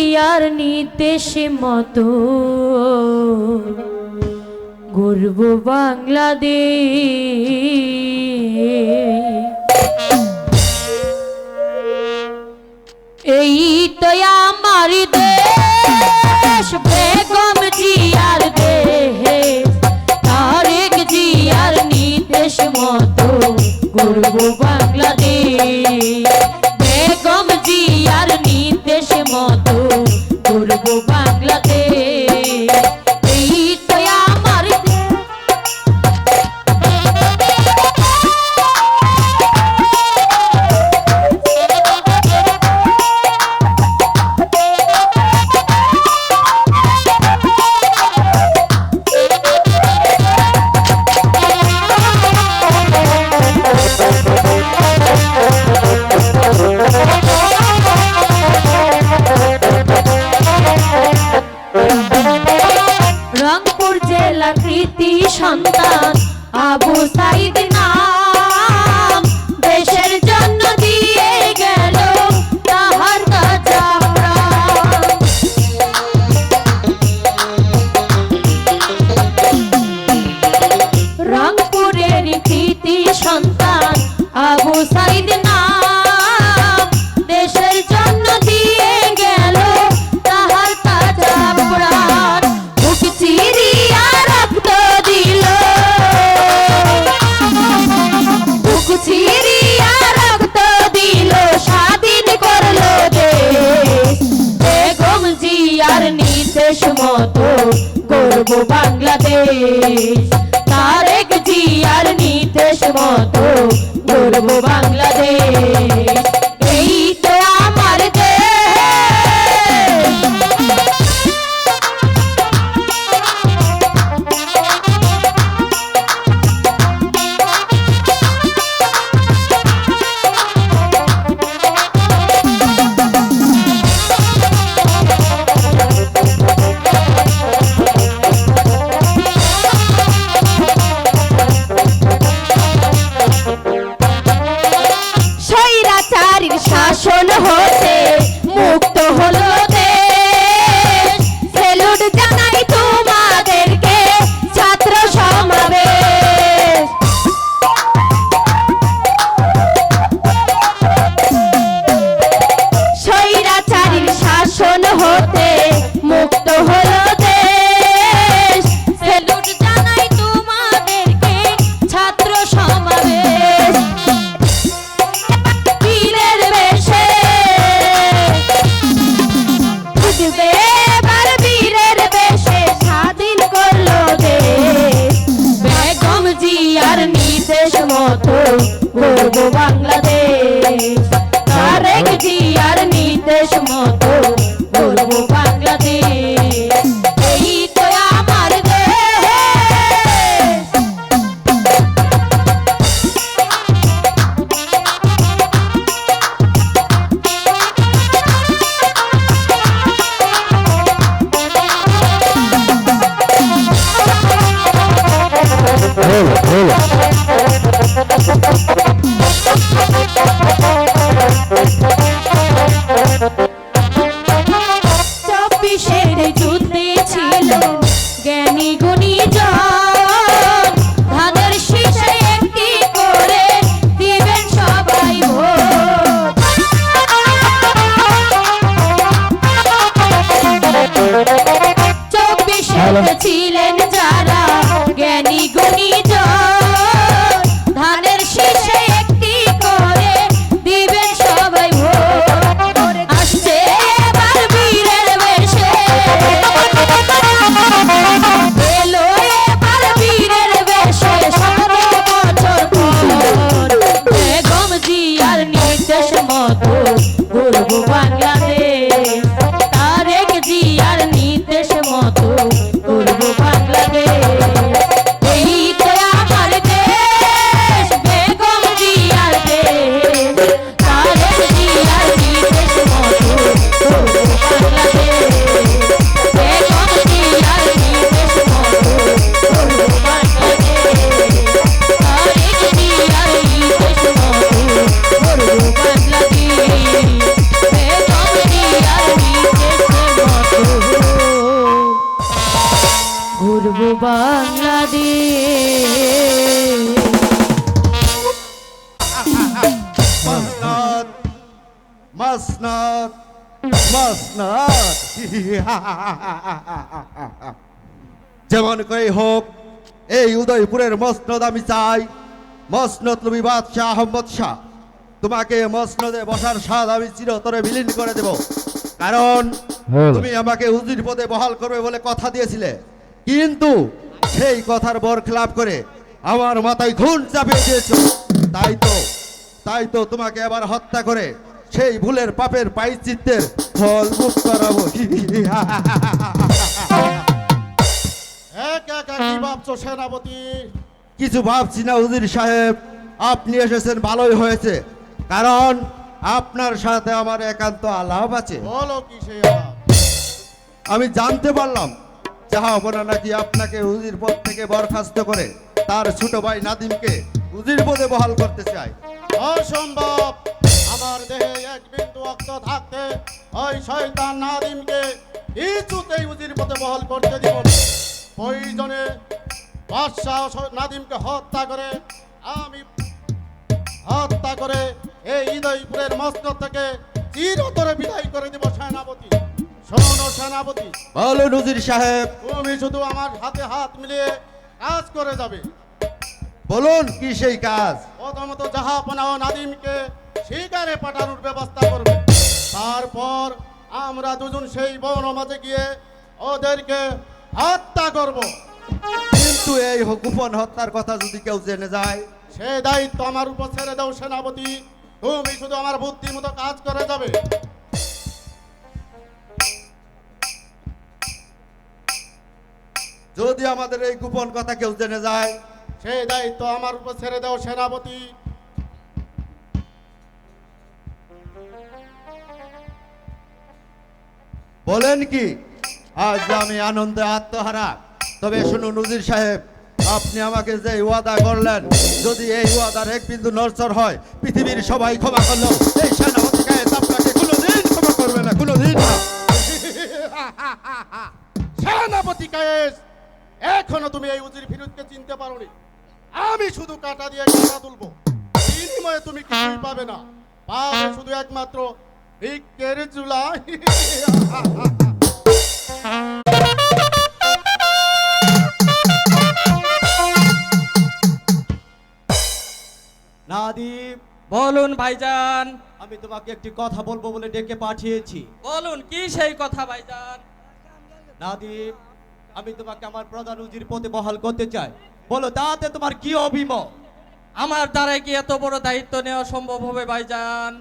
জিয়ার নির্দেশ মতো গর্ব বাংলাদেশ। এই তো আমার দেশ, বেগম জিয়ার দেশ, তারেক জিয়ার নির্দেশ মতো গর্ব বাংলাদেশ। বেগম জিয়ার নির্দেশ মতো গর্ব বাংলাদেশ। এই তো আমার রংপুর জেলার কৃতি সন্তান আবু সাইদ নাম, দেশের জন্য দিয়ে গেল তাহার তাজা প্রাণ। রংপুরের কৃতি সন্তান আবু সাইদ নাম, দেশের জন্য দিয়ে গেল তাহার তাজা প্রাণ। বুক চিরিয়া রক্ত দিল, বুক চিরিয়া রক্ত দিল, স্বাধীন করলো দেশ। বেগম জিয়ার নির্দেশ মতো গর্ব বাংলাদেশ। তারেক জিয়ার নির্দেশ মতো গর্ব বাংলাদেশ। এই তো আমার দেশ। স্বৈরাচারীর শাসন হতে মুক্ত হলো দেশ। সেলুট জানাই তোমাদেরকে ছাত্র সমাবেশ। স্বৈরাচারীর শাসন হতে মুক্ত হলো দেশ। সেলুট জানাই তোমাদেরকে ছাত্র সমাবেশ। বীরের বেশে বুঝবে এবার, বীরের বেশে স্বাধীন করলো দেশ। বেগম জিয়ার নির্দেশ মতো গর্ব বাংলাদেশ। তারেক জিয়ার নির্দেশ মতো গর্ব বাংলাদেশ। এই তো আমার দেশ। চব্বিশের যুদ্ধে ছিল জ্ঞানী গুণী জন, ধানের শীষে একটি করে দিবেন সবাই ভোট। চব্বিশে ছিলেন যারা জ্ঞানী গুণী জন, ধানের শীষে একটি করে দিবেন সবাই ভোট। আসছে এবার বীরের বেশে, এলো এবার বীরের বেশে 17 বছর পর। বেগম জিয়ার নির্দেশ মতো গর্ব বাংলাদেশ। তারেক জিয়ার নির্দেশ মতো গর্ব বাংলাদেশ। মাসনাদ মাসনাদ মাসনাদ যেমন করে হোক এই উদয়পুরের মসনদ আমি চাই। মসনদ নবী বাদশাহ আহমদ শাহ, তোমাকে মসনদে বসার স্বাদ আমি চিরতরে বিলীন করে দেব। কারণ তুমি আমাকে উজির পদে বহাল করবে বলে কথা দিয়েছিলে, কিন্তু সেই কথার বরখেলাপ করে আমার মাথায় খুন চাপিয়ে দিয়েছো। তাই তো তোমাকে আবার হত্যা করে সেই ভুলের পাপের প্রায়শ্চিত্তের ফল ভোগ করাবো। একা একা কি ভাবছো সেনাপতি? কিছু ভাবছি না উজির সাহেব, আপনি এসেছেন ভালোই হয়েছে, কারণ আপনার সাথে আমার একান্ত আলাপ আছে। বলো কি সেই আলাপ? আমি জানতে পারলাম জাহাপনা নাকি আপনাকে উজির পদ থেকে বরখাস্ত করে তার ছোট ভাই নাদিমকে উজির পদে বহাল করতে চায়। অসম্ভব! আমার দেহে এক বিন্দু রক্ত থাকতে ওই শয়তান নাদিমকে কিছুতেই উজির পথে বহাল করতে দিব না। প্রয়োজনে বাদশাহ নাদিমকে হত্যা করে এই উদয়পুরের মসনদ থেকে চিরতরে বিদায় করে দেব সেনাপতি। শোনো সেনাপতি, বলুন উজির সাহেব। তুমি শুধু আমার হাতে হাত মিলিয়ে কাজ করে যাবে। বলুন কি সেই কাজ? প্রথমত জাহাপনা ও নাদিমকে শিকারে পাঠানোর ব্যবস্থা করবে। তারপর আমরা দুজন সেই বন মাঝে গিয়ে ওদেরকে হত্যা করব। কিন্তু এই গোপন হত্যার কথা যদি কেউ জেনে যায়? সে দায়িত্ব আমার উপর ছেড়ে দাও সেনাপতি। তুমি শুধু আমার বুদ্ধির মতো কাজ করে যাবে। যদি আমাদের এই গোপন কথা কেউ জেনে যায়? সেই দায়িত্ব আমার উপর ছেড়ে দাও সেনাপতি। বলেন কি আজ আমি আনন্দে আত্মহারা? তবে শুনুন উজির সাহেব, আপনি আমাকে যে ওয়াদা করলেন, যদি এই ওয়াদার এক বিন্দু নড়চড় হয়, পৃথিবীর সবাই ক্ষমা করলেও এই সেনাপতি কায়েস আপনাকে কোনোদিন ক্ষমা করবে না, কোনোদিন না। সেনাপতি কায়েস, এখনো তুমি এই উজির ফিরুজকে চিনতে পারোনি। আমি শুধু কাটা দিয়ে কাটা তুলবো, বিনিময়ে তুমি কিছুই পাবে না। পাবে শুধু একমাত্র ভিক্ষের চুলা। নাদিম, বলুন ভাইজান। আমি তোমাকে একটি কথা বলবো বলে ডেকে পাঠিয়েছি। বলুন কি সেই কথা ভাইজান? নাদিম, আমি তোমাকে আমার প্রধান উজির পদে বহাল করতে চাই। বলো তাতে তোমার কি অভিমত? আমার দ্বারাই কি এত বড় দায়িত্ব নেওয়া সম্ভব হবে ভাইজান?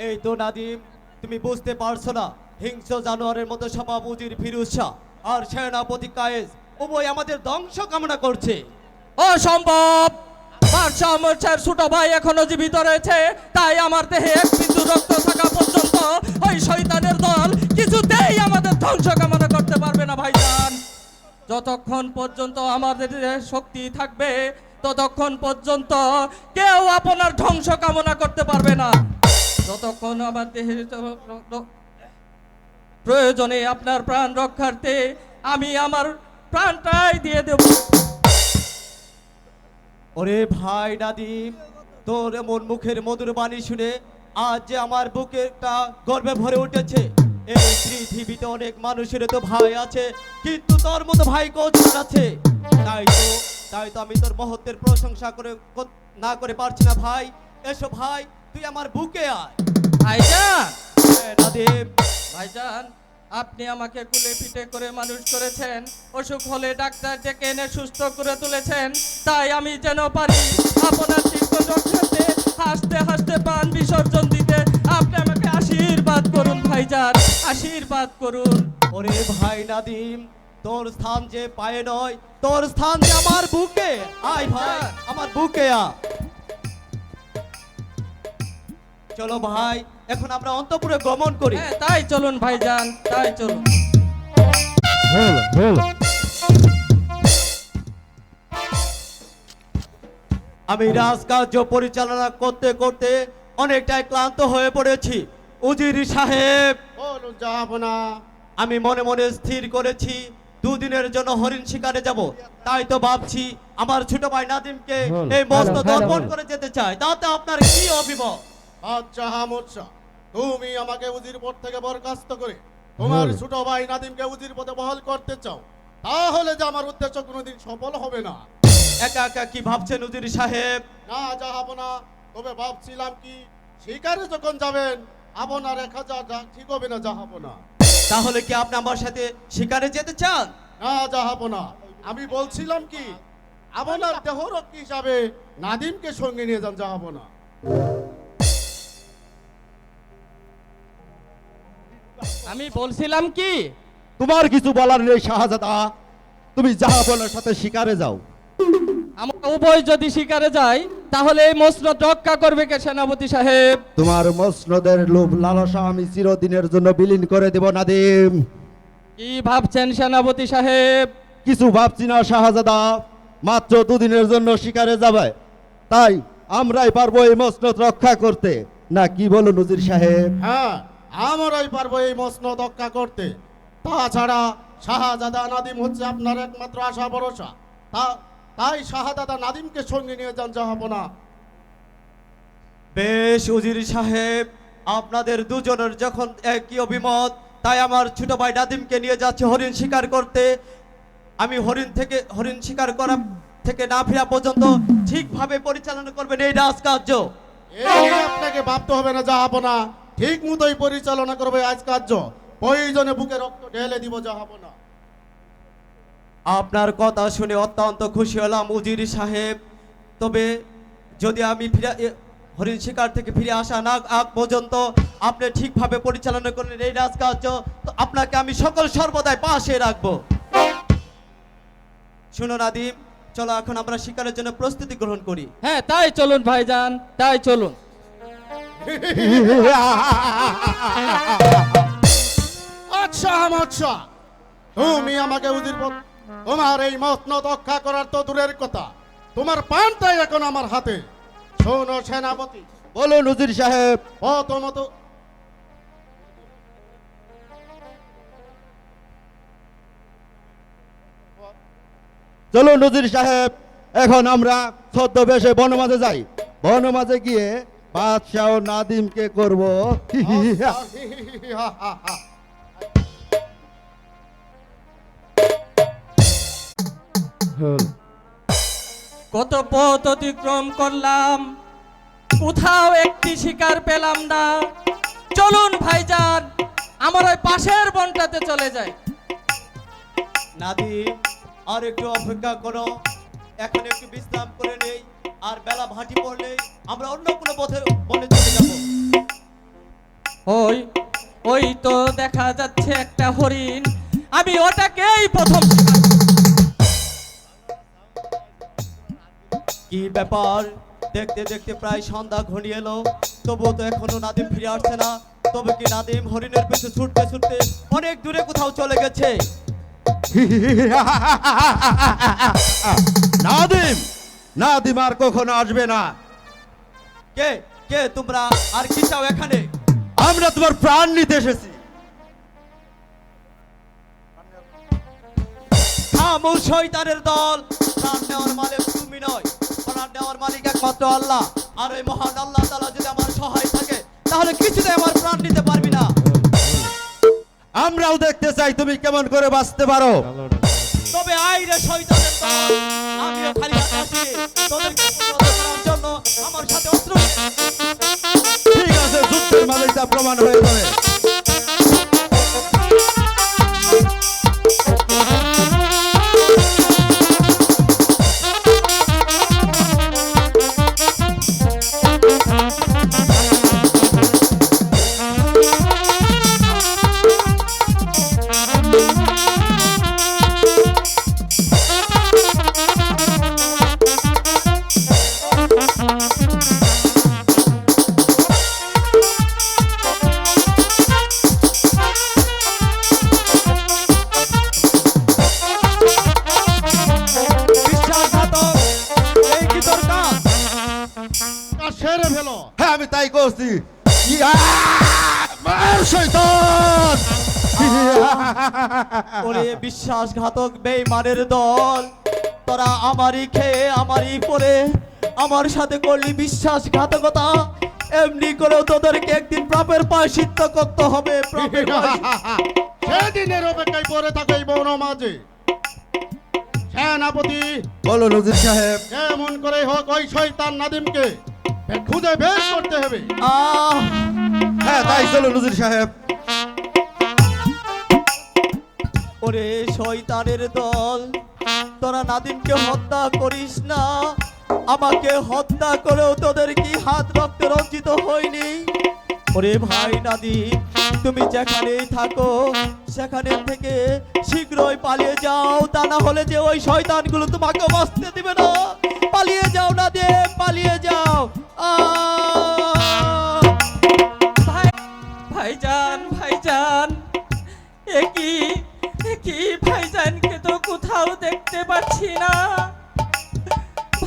এই তো নাদিম, তুমি বুঝতে পারছো না, হিংস্র জানোয়ারের মতো স্বভাব উজির ফিরোজ শাহ আর সেনাপতি কায়েস উভয় আমাদের ধ্বংস কামনা করছে। অসম্ভব! বাদশাহ মোর্চার ছোট ভাই এখনো জীবিত রয়েছে, তাই আমার দেহে এক বিন্দু রক্ত থাকা পর্যন্ত ওই শয়তানের দল কিছুতেই আমাদের ধ্বংস কামনা করতে পারবে না ভাইজান। যতক্ষণ পর্যন্ত আমাদের দেহে শক্তি থাকবে ততক্ষণ পর্যন্ত কেউ আপনার ধ্বংস কামনা করতে পারবে না। যতক্ষণ আমার দেহের প্রয়োজনে আপনার প্রাণ রক্ষার্থে আমি আমার প্রাণটাই দিয়ে দেব। ওরে ভাই নাদিম, তোর এমন মুখের মধুর বাণী শুনে আজ যে আমার বুকেরটা গর্বে ভরে উঠেছে। এই পৃথিবীতে অনেক মানুষের তো ভাই আছে, কিন্তু তোর মতো ভাই কজন আছে? তাই তো আমি তোর মহত্বের প্রশংসা না করে পারছি না ভাই। এসো ভাই, তুই আমার বুকে আয়। ভাইজান, নাদিম, ভাইজান, আপনি আমাকে কুলে পিঠে করে মানুষ করেছেন, অসুখ হলে ডাক্তার ডেকে এনে সুস্থ করে তুলেছেন, তাই আমি যেন পারি আপনার চিত্ত রক্ষাতে হাসতে হাসতে প্রাণ বিসর্জন দিতে আপনি আমাকে আশীর্বাদ করুন ভাইজান, আশীর্বাদ করুন। ওরে ভাই নাদিম, তোর স্থান যে পায়ে নয়, তোর স্থান যে আমার বুকে। আয় ভাই, আমার বুকে আ। চলো ভাই, এখন আমরা অন্তঃপুরে গমন করি। হ্যাঁ, তাই চলুন ভাইজান, তাই চলুন। আমি রাজকার্য পরিচালনা করতে করতে অনেকটাই ক্লান্ত হয়ে পড়েছি। উজির সাহেব, বলুন জাহাপনা। আমি মনে মনে স্থির করেছি দুদিনের জন্য হরিণ শিকারে যাব, তাই তো ভাবছি আমার ছোট ভাই নাদিমকে বল, এই মস্ত হ্যালো, দর্পণ বল। করে যেতে চাই, তাতে আপনার কি অভিমত? আচ্ছা হামুদশা, তুমি আমাকে উজির পদ থেকে বরখাস্ত করে তোমার ছোট ভাই নাদিমকে উজির পদে বহাল করতে চাও, তাহলে যে আমার উদ্দেশ্য কোনোদিন সফল হবে না। একা একা কি ভাবছেন উজির সাহেব? না জাহাপনা, তবে ভাবছিলাম কি শিকারে যখন যাবেন আপনার 1000 যা ঠিক হবে না জাহাপনা। তাহলে কি আপনি আমার সাথে শিকারে যেতে চান? না জাহাপনা, আমি বলছিলাম কি আপনার দেহরক্ষী হিসাবে নাদিমকে সঙ্গে নিয়ে যান জাহাপনা। আমি বলছিলাম কি, তোমার কিছু বলার নেই শাহজাদা, তুমি জাহাপনার সাথে শিকারে যাও। আমরা উভয় যদি শিকারে যাই তাহলে এই মসনদ রক্ষা করবে কে সেনাপতি সাহেব? তোমার মসনদের লোভ লালসা আমি চিরদিনের জন্য বিলীন করে দেব নাদিম। কি ভাবছেন সেনাপতি সাহেব? কিছু ভাবছি না শাহজাদা, মাত্র দুদিনের জন্য শিকারে যাবে, তাই আমরাই পারবো এই মসনদ রক্ষা করতে, না কি বলুন উজির সাহেব? হ্যাঁ, আমরাই পারবো এই মসনদ রক্ষা করতে। তাছাড়া শাহজাদা নাদিম হচ্ছে আপনার একমাত্র আশা ভরসা, তাই শাহজাদা নাদিমকে সঙ্গে নিয়ে যান জাহাপনা। বেশ উজির সাহেব, আপনাদের দুজনের যখন একই অভিমত, তাই আমার ছোট ভাই নাদিমকে নিয়ে যাচ্ছে হরিণ শিকার করতে। আমি হরিণ শিকার করা থেকে না ফেরা পর্যন্ত ঠিকভাবে পরিচালনা করবেন এই রাজকার্য। এই আপনাকে ভাবতে হবে না জাহাপনা, ঠিক মতোই পরিচালনা করবে আজ কার্য, প্রয়োজনে বুকে রক্ত ঢেলে দিব জাহাপনা। আপনার কথা শুনে অত্যন্ত খুশি হলাম উজির সাহেব, তবে যদি আমি হরিণ শিকার থেকে ফিরে আসা না আগ পর্যন্ত আপনি ঠিকভাবে পরিচালনা করেন এই রাজকার্য, তো আপনাকে আমি সকল সর্বদাই পাশে রাখবো। শুনো নাদিম, চলো এখন আমরা শিকারের জন্য প্রস্তুতি গ্রহণ করি। হ্যাঁ তাই চলুন ভাইজান, তাই চলুন। আচ্ছা আচ্ছা, তুমি আমাকে উজির পদ, তোমার এই মসনদ রক্ষা করার তো দূরের কথা, তোমার পানটাই এখন আমার হাতে। শোনো সেনাপতি, বলুন উজির সাহেব। প্রথমত চলুন উজির সাহেব, এখন আমরা ছদ্মবেশে বনমাঝে যাই, বনমাঝে গিয়ে বাদশাহ ও নাদিমকে করব। কত পথ অতিক্রম করলাম, কোথাও একটি শিকার পেলাম না। চলুন ভাইজান, আমার ওই পাশের বনটাতে চলে যাই। নাদিম, আর একটু অপেক্ষা করো, এখন একটু বিশ্রাম করে নেই, আর বেলা ভাটি পড়লে আমরা অন্য কোনো পথে বনে চলে যাব। ওই ওই তো দেখা যাচ্ছে একটা হরিণ, আমি ওটাকেই প্রথম। কি ব্যাপার, দেখতে দেখতে প্রায় সন্ধ্যা ঘনিয়ে এলো, তবুও তো এখনো নাদিম ফিরে আসছে না। তবে কি নাদিম হরিণের পিছু ছুটতে ছুটতে অনেক দূরে কোথাও চলে গেছে? নাদিম, নাদিম আর কখনো আসবে না। কে কে তোমরা, আর কি চাও এখানে? আমরা তোমার প্রাণ নিতে এসেছি। থামো শয়তানের দল, প্রাণ নেওয়ার মালিক তুমি নয়, প্রাণ নেওয়ার মালিক একমাত্র আল্লাহ। আর ওই মহান আল্লাহ তাআলা যদি আমার সহায় থাকে, তাহলে কিছুতেই আমার প্রাণ নিতে পারবি না। আমরাও দেখতে চাই তুমি কেমন করে বাঁচতে পারো। তবে আইরে শয়তানের দল, আমিও খালি হাতে আসিনি, তোদেরকে প্রতিহত করার জন্য আমার সাথে অস্ত্র। ঠিক আছে, যুদ্ধের মাঝে তা প্রমাণ হয়ে যাবে। বিশ্বাসঘাতক, এই কি তোর কাজ? সেরে ফেলো। হ্যাঁ আমি তাই করছি। ইয়া! মার শয়তান! ইয়া! ওরে বিশ্বাসঘাতক বেঈমানের দল, তোরা আমারই খেয়ে আমারই পরে আমার সাথে করলি বিশ্বাসঘাতকতা। এমনি করে তোদেরকে একদিন প্রাপের প্রায়শ্চিত্ত করতে হবে। প্রাপের সেদিনের অপেক্ষায় পড়ে থাকে এই বনমাঝে। সেনাপতি, বলো নজির সাহেব। যেমন করে হোক ওই শয়তান নাদিমকে খুঁজে বের করতে হবে। আহ হ্যাঁ তাই চলো নজির সাহেব। ওরে শয়তানের দল, তোরা নাদিমকে হত্যা করিস না। আমাকে হত্যা করেও তোদের কি হাত রক্তে রঞ্জিত হয়নি? ওরে ভাই নাদিম, তুমি যেখানেই থাকো সেখানে থেকে শীঘ্রই পালিয়ে যাও, তা না হলে যে ওই শয়তানগুলো তোমাকে বাঁচতে দিবে না। পালিয়ে যাও নাদিম, পালিয়ে যাও। ভাইজান ভাইজান, একই ভাইজানকে তো কোথাও দেখতে পাচ্ছি না।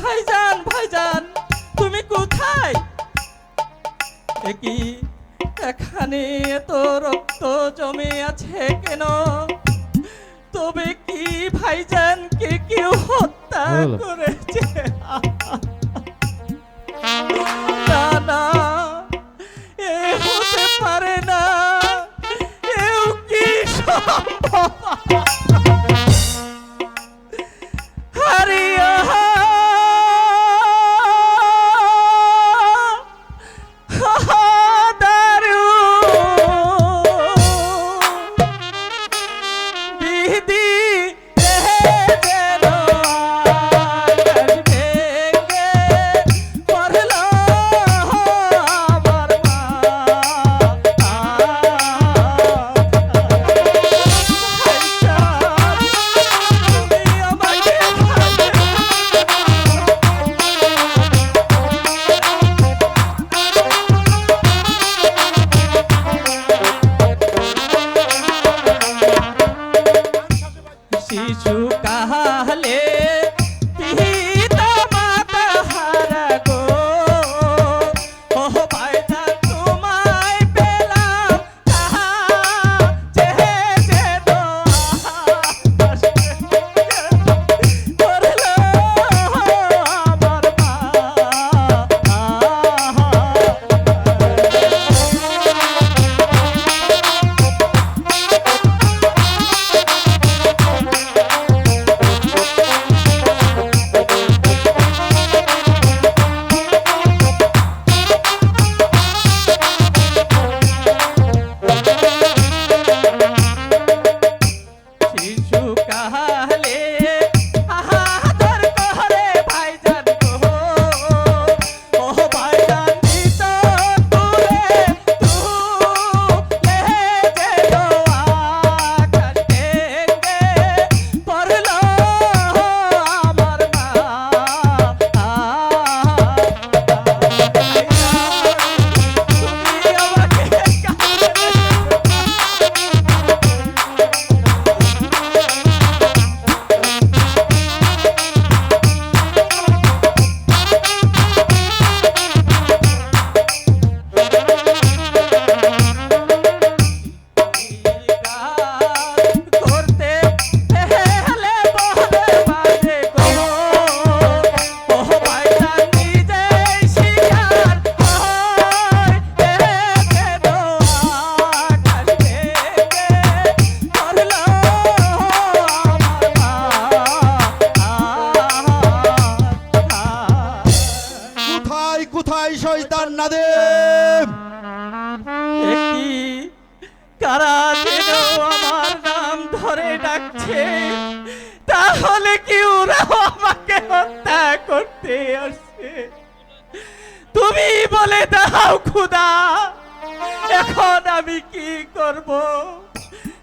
ভাইজান ভাইজান, তুমি কোথায়? একই এখানে এত রক্ত জমে আছে কেন? তবে কি ভাইজানকে কেউ হত্যা করেছে? না না, এ হতে পারে না। এও কি সম্ভব? হারিয়া দারু বিধি শিশু কাহালে পিতা মাতা হারা গো, ও ভাইজান তোমায় পেলাম তাহা চেহে যে দোয়া করলো আমার শিশু কাহালে আহাদর করে ভাইজান গো, ও ভাইজান দিত তুলে তুলে যে দোয়া কাটে পড়লো আমার মা। তুমি আমাকে করতে হেলে বলে বাজে গো, ও ভাইজান নিজে শিকার হয় যে দোয়া কাটে করলো কোথায় কোথায় শয়তান নাদিম? একই কারা যেন আমার নাম ধরে ডাকছে, তাহলে কি ওরাও আমাকে হত্যা করতে আসছে? তুমি বলে দাও খুদা, এখন আমি কি করব?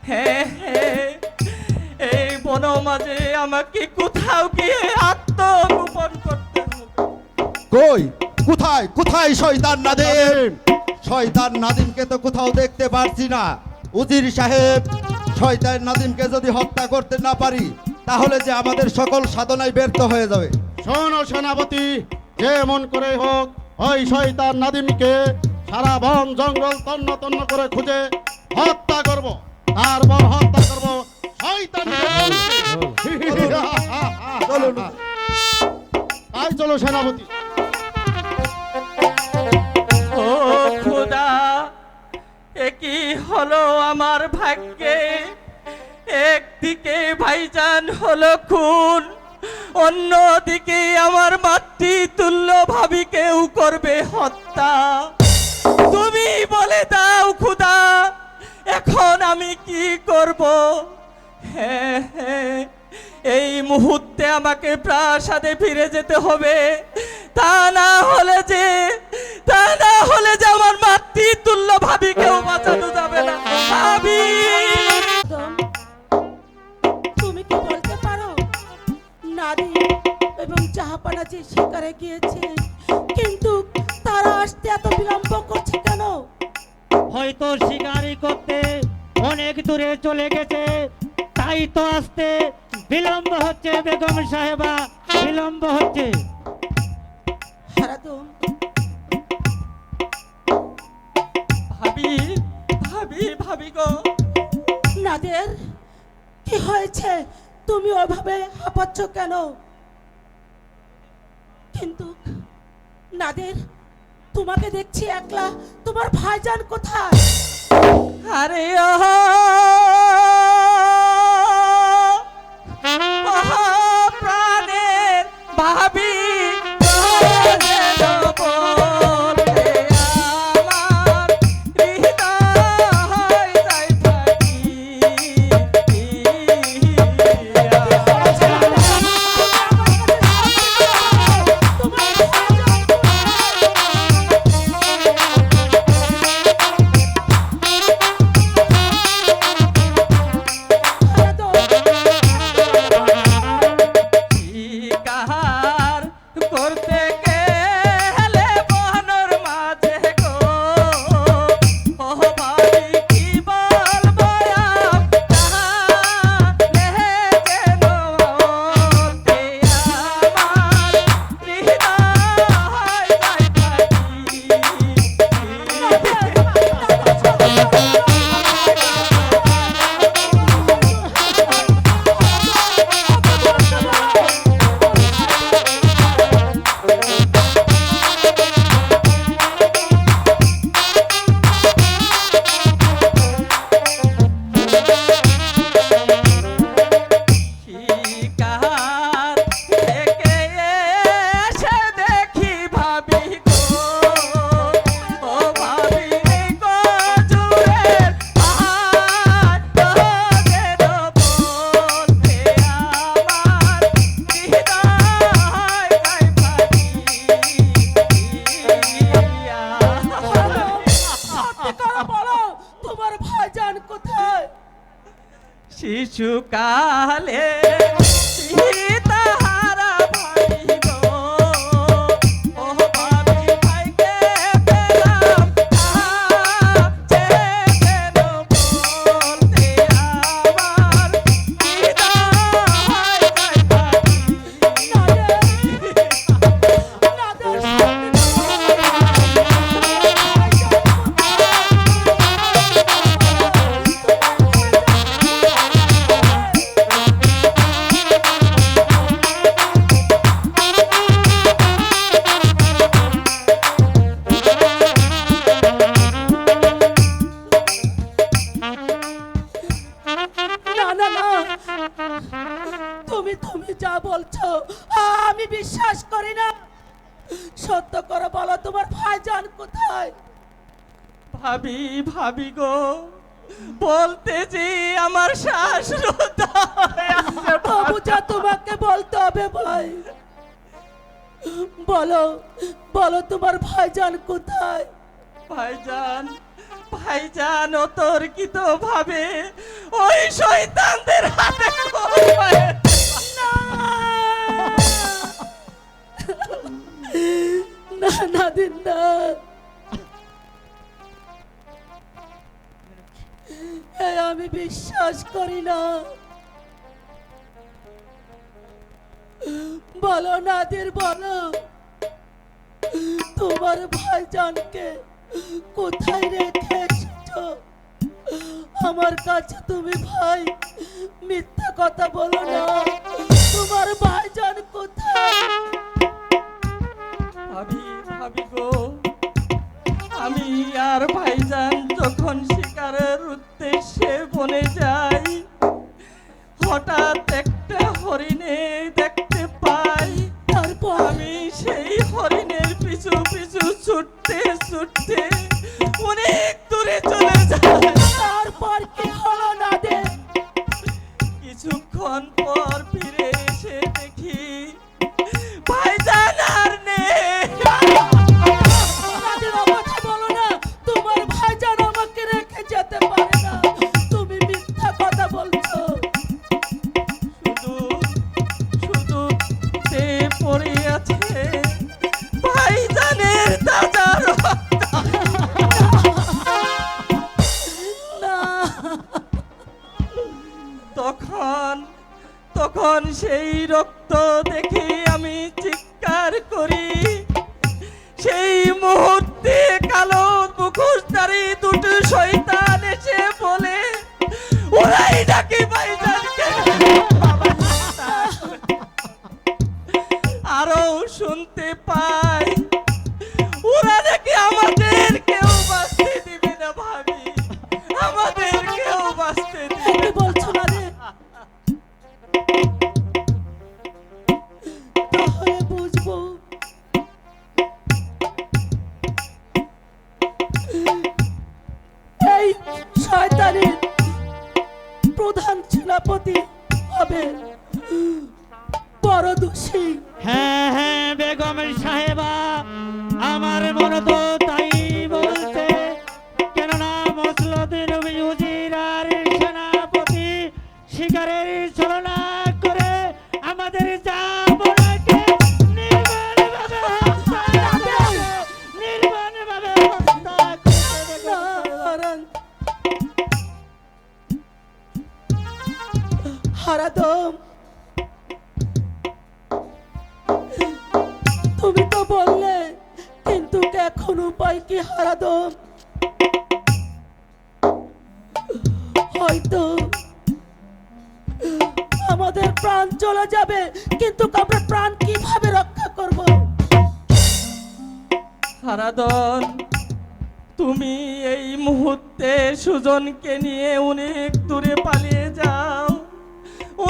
হ্যাঁ হ্যাঁ, এই বনমাঝে আমাকে কোথাও গিয়ে আত্মগোপন করতে হবে। কই কোথায় কোথায় শয়তান নাদিম? শয়তান নাদিমকে তো কোথাও দেখতে পারছি না। উজির সাহেব, শয়তান নাদিমকে যদি হত্যা করতে না পারি তাহলে যে আমাদের সকল সাধনায় ব্যর্থ হয়ে যাবে। শোনো সেনাপতি, যেমন করে হোক ওই শয়তান নাদিমকে সারা বন জঙ্গল তন্ন তন্ন করে খুঁজে হত্যা করব, তারপর হত্যা করব শয়তান চলুন তাই চলো সেনাপতি। ও খোদা, এ কি হলো আমার ভাগ্যে? একদিকে ভাইজান হলো খুন, অন্যদিকে আমার মাতৃতুল্য ভাবিকেও করবে হত্যা। তুমি বলে দাও খোদা, এখন আমি কি করব? হ্যাঁ হ্যাঁ, এই মুহূর্তে আমাকে প্রাসাদে ফিরে যেতে হবে, তা না হলে যে আমার মাতৃতুল্য ভাবিকেও বাঁচানো যাবে না। ভাবি, একদম। তুমি কি বলতে পারো নারী এবং জাহাপানা যে শিকারে গিয়েছে, কিন্তু তারা আসতে এত বিলম্ব করছে কেন? হয়তো শিকারি করতে অনেক দূরে চলে গেছে, তাই তো আসতে বিলম্ব হচ্ছে বেগম সাহেবা, বিলম্ব হচ্ছে। হারাদম, ভাবি, ভাবি, ভাবি গো। নাদের কি হয়েছে? তুমি ওইভাবে হাঁপাচ্ছ কেন? কিন্তু নাদের, তোমাকে দেখছি একলা, তোমার ভাইজান কোথায়? আরে ও প্রাণের ভাবি, করতে গেলে বহনের মাঝে গো, ও ভাবি কি বলবো তাহলে যেন বলতে আমার হৃদয় যায় শিকার থেকে এসে দেখি ভাবি গো, ও ভাবি গো জুড়ে যেন বলতে আমার হৃদয় যায় সত্যি করে বলো, তোমার ভাইজান কোথায়? শিশুকালে সীতাহারা ভাবি গো, ও ভাবি ভাইকে পেলাম যে যেন বলতে আমার হৃদয় যায় ভাবি। নাদের, নাদের, না না না, তুমি তুমি যা বলছো আমি বিশ্বাস করি না। সত্য করে বলো, তোমার ভাইজান কোথায়? ভাবি, ভাবি গো, বলতে যে আমার শ্বাস রোধ হয়ে আসছে। তবু যা তোমাকে বলতে হবে ভাই, বলো বলো তোমার ভাইজান কোথায়? ভাইজান, ভাইজান অতর্কিত ভাবে ওই শয়তানদের হাতে খুন হয়ে না না দিন না, আমি বিশ্বাস করি না। বলো নাদির, বলো তোমার ভাইজানকে কোথায় রেখে এসেছো? আমার কাছে তুমি ভাই মিথ্যা কথা বলো না। তোমার ভাইজান কোথায়? ভাবি ভাবি গো, আমি আর ভাইজান যখন শিকারের উদ্দেশ্যে বনে যাই, হঠাৎ একটা হরিণে দেখতে পাই। তারপর আমি সেই হরিণের পিছু পিছু ছুটতে ছুটতে অনেক দূরে চলে যাই। তারপর কি হলো নাদে? কিছুক্ষণ পর ফিরে এসে দেখি ভাইজান আর নেই। নাদের কথা বলো না। তোমার ভাইজান আমাকে রেখে যেতে পারে না। তুমি মিথ্যা কথা বলছো। শুধু শুধু সে পড়ে আছে ভাইজানের তাজা রক্ত। না, তখন তখন সেই রক্ত দেখে আমি চিৎকার করি। সেই মুহূর্তে কালো মুখোশধারী দুটো শয়তান এসে বলে, ওরাই ডাকি ভাইজানকে। আরো শুনতে পাই ওরা নাকি আমাদের কেউ বাঁচতে দিবে না। ভাবি, আমাদের কেউ বাঁচতে দিবে কি বলছো নাদে? তাহলে বুঝবো এই শয়তানের প্রধান সেনাপতি হবে বড় দোষী। হ্যাঁ হ্যাঁ বেগম সাহেবা, আমার মনে তো তাই বলছে। কেননা মসলুদ্দিন উজির আর সেনাপতি শিকারের ছলনা করে আমাদের যাবনাকে নির্মমভাবে হত্যা করেছে। নির্মমভাবে হত্যা করেছে বেগম সাহেবা। হারাদম, তুমি তো বললে, কিন্তু এখন উপায় কি হারাদম? হয়তো আমাদের প্রাণ চলে যাবে, কিন্তু আমরা প্রাণ কিভাবে রক্ষা করব? হারাদন, তুমি এই মুহূর্তে সুজনকে নিয়ে অনেক দূরে পালিয়ে যাও।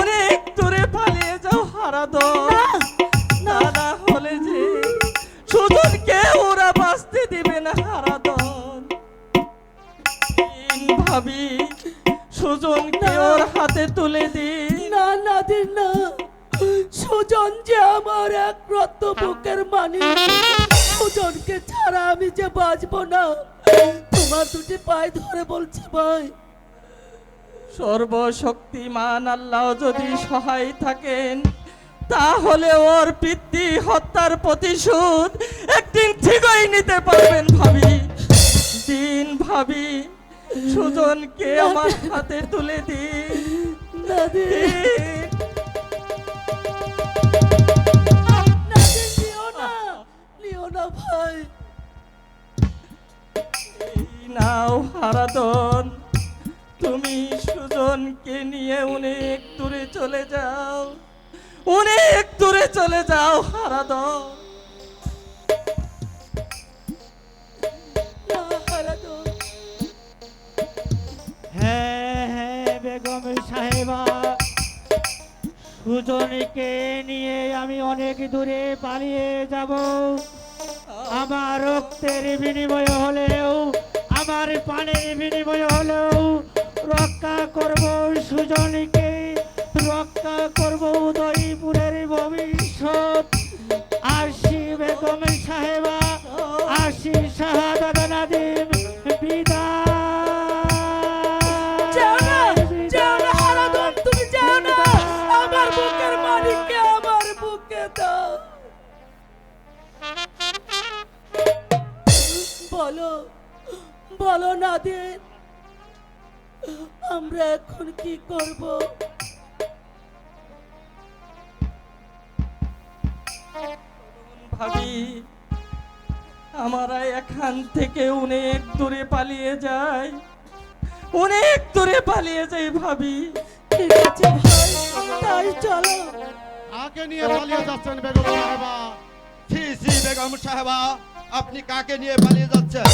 অনেক দূরে পালিয়ে যাও হারাদন। না না হলে যে সুজনকে ওরা বাঁচতে দিবে না হারাদন। ভাবি সুজনকে ওর হাতে তুলে দিন। না নাদির না, সুজন যে আমার একমাত্র বুকের মানিক। সুজনকে ছাড়া আমি যে বাঁচবো না। তোমার দুটি পায়ে ধরে বলছি ভাই, সর্বশক্তিমান আল্লাহ যদি সহায় থাকেন, তাহলে ওর পিতৃ হত্যার প্রতিশোধ একদিন ঠিকই নিতে পারবেন ভাবি। দিন ভাবি, সুজনকে আমার হাতে তুলে দিন। নাদির, নাদির নিও না, নিও না ভাই। এই নাও হারাদন, তুমি সুজনকে নিয়ে অনেক দূরে চলে যাও। অনেক দূরে চলে যাও হারাদন। না হারাদম, হ্যাঁ হ্যাঁ বেগম সাহেবা, সুজনকে নিয়ে আমি অনেক দূরে পালিয়ে যাব। আমার রক্তের বিনিময় হলেও, আমার পানের বিনিময় হলেও রক্ষা করব সুজনকে, রক্ষা করব উদয়পুরের ভবিষ্যৎ। আসি বেগম সাহেবা, আসি শাহাদাত নাদিম, যাও না, বিদায়। যাও না হারাদম, তুমি যাও না। আমার বুকের মানিককে আমার বুকে দাও। বলো, বলো নাদির, আমরা এখন কি করব? ভাবি, আমরা এখান থেকে অনেক দূরে পালিয়ে যাই। অনেক দূরে পালিয়ে যাই ভাবি। ঠিক আছে ভাই, তাই চলো। কাকে নিয়ে পালিয়ে যাচ্ছেন বেগম সাহেবা? ছি ছি বেগম সাহেবা, আপনি কাকে নিয়ে পালিয়ে যাচ্ছেন?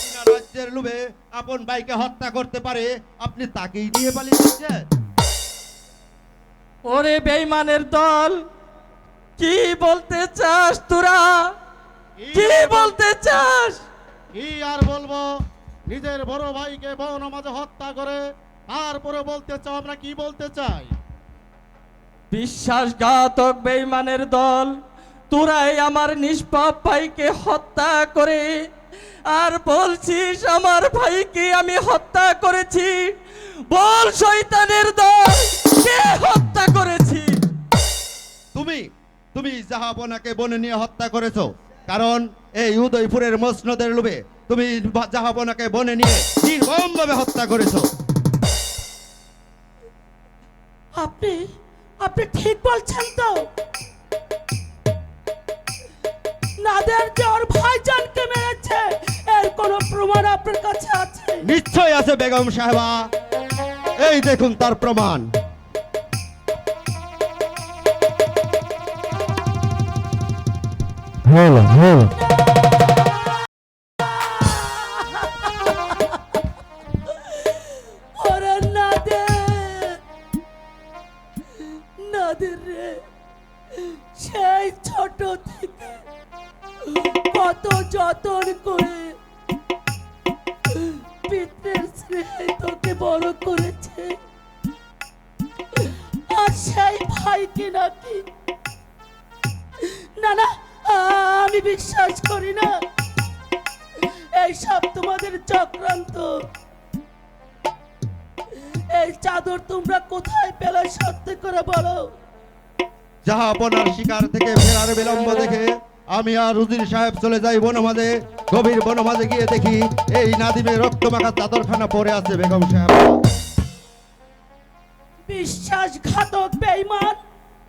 চীনা রাজ্যের লোভে আপন ভাইকে হত্যা করতে পারে, আপনি তাকেই নিয়ে পালিয়ে যাচ্ছেন? ওরে বেঈমানের দল, কি বলতে চাস তোরা? কি বলতে চাস? কি আর বলবো, নিজের বড় ভাইকে বন মাঝে হত্যা করে তারপরে বলতে চাও আমরা কি বলতে চাই? বিশ্বাসঘাতক বেঈমানের দল, তোরাই আমার নিষ্পাপ ভাইকে হত্যা করে আর বলছিস আমার ভাইকে আমি হত্যা করেছি। বল শয়তানের দল, কে হত্যা করেছি? তুমি তুমি জাহাপনাকে বনে নিয়ে হত্যা করেছো, কারণ এই উদয়পুরের মসনদের লোভে তুমি জাহাপনাকে বনে নিয়ে নির্মমভাবে হত্যা করেছো। আপনি আপনি ঠিক বলছেন তো? নাদের যে ওর ভাইজানকে মেরেছে, এর কোনো প্রমাণ আপনার কাছে আছে? নিশ্চয় আছে বেগম সাহেবা, এই দেখুন তার প্রমাণ। ওরে নাদের, নাদের রে, সেই ছোট থেকে কত যতন করে পিতৃর স্নেহে তোকে বড় করেছে, আর সেই ভাইকে নাকি? না না, আমি বিশ্বাস করি না, এইসব তোমাদের চক্রান্ত। এই চাদর তোমরা কোথায় পেলে সত্যি করে বলো। জাহাপনার শিকার থেকে ফেরার বিলম্ব দেখে আমি আর উজির সাহেব চলে যাই বনমাঝে। গভীর বনমাঝে গিয়ে দেখি এই নাদিমের রক্তমাখা চাদরখানা পরে আছে বেগম সাহেব। বিশ্বাসঘাতক বেঈমান,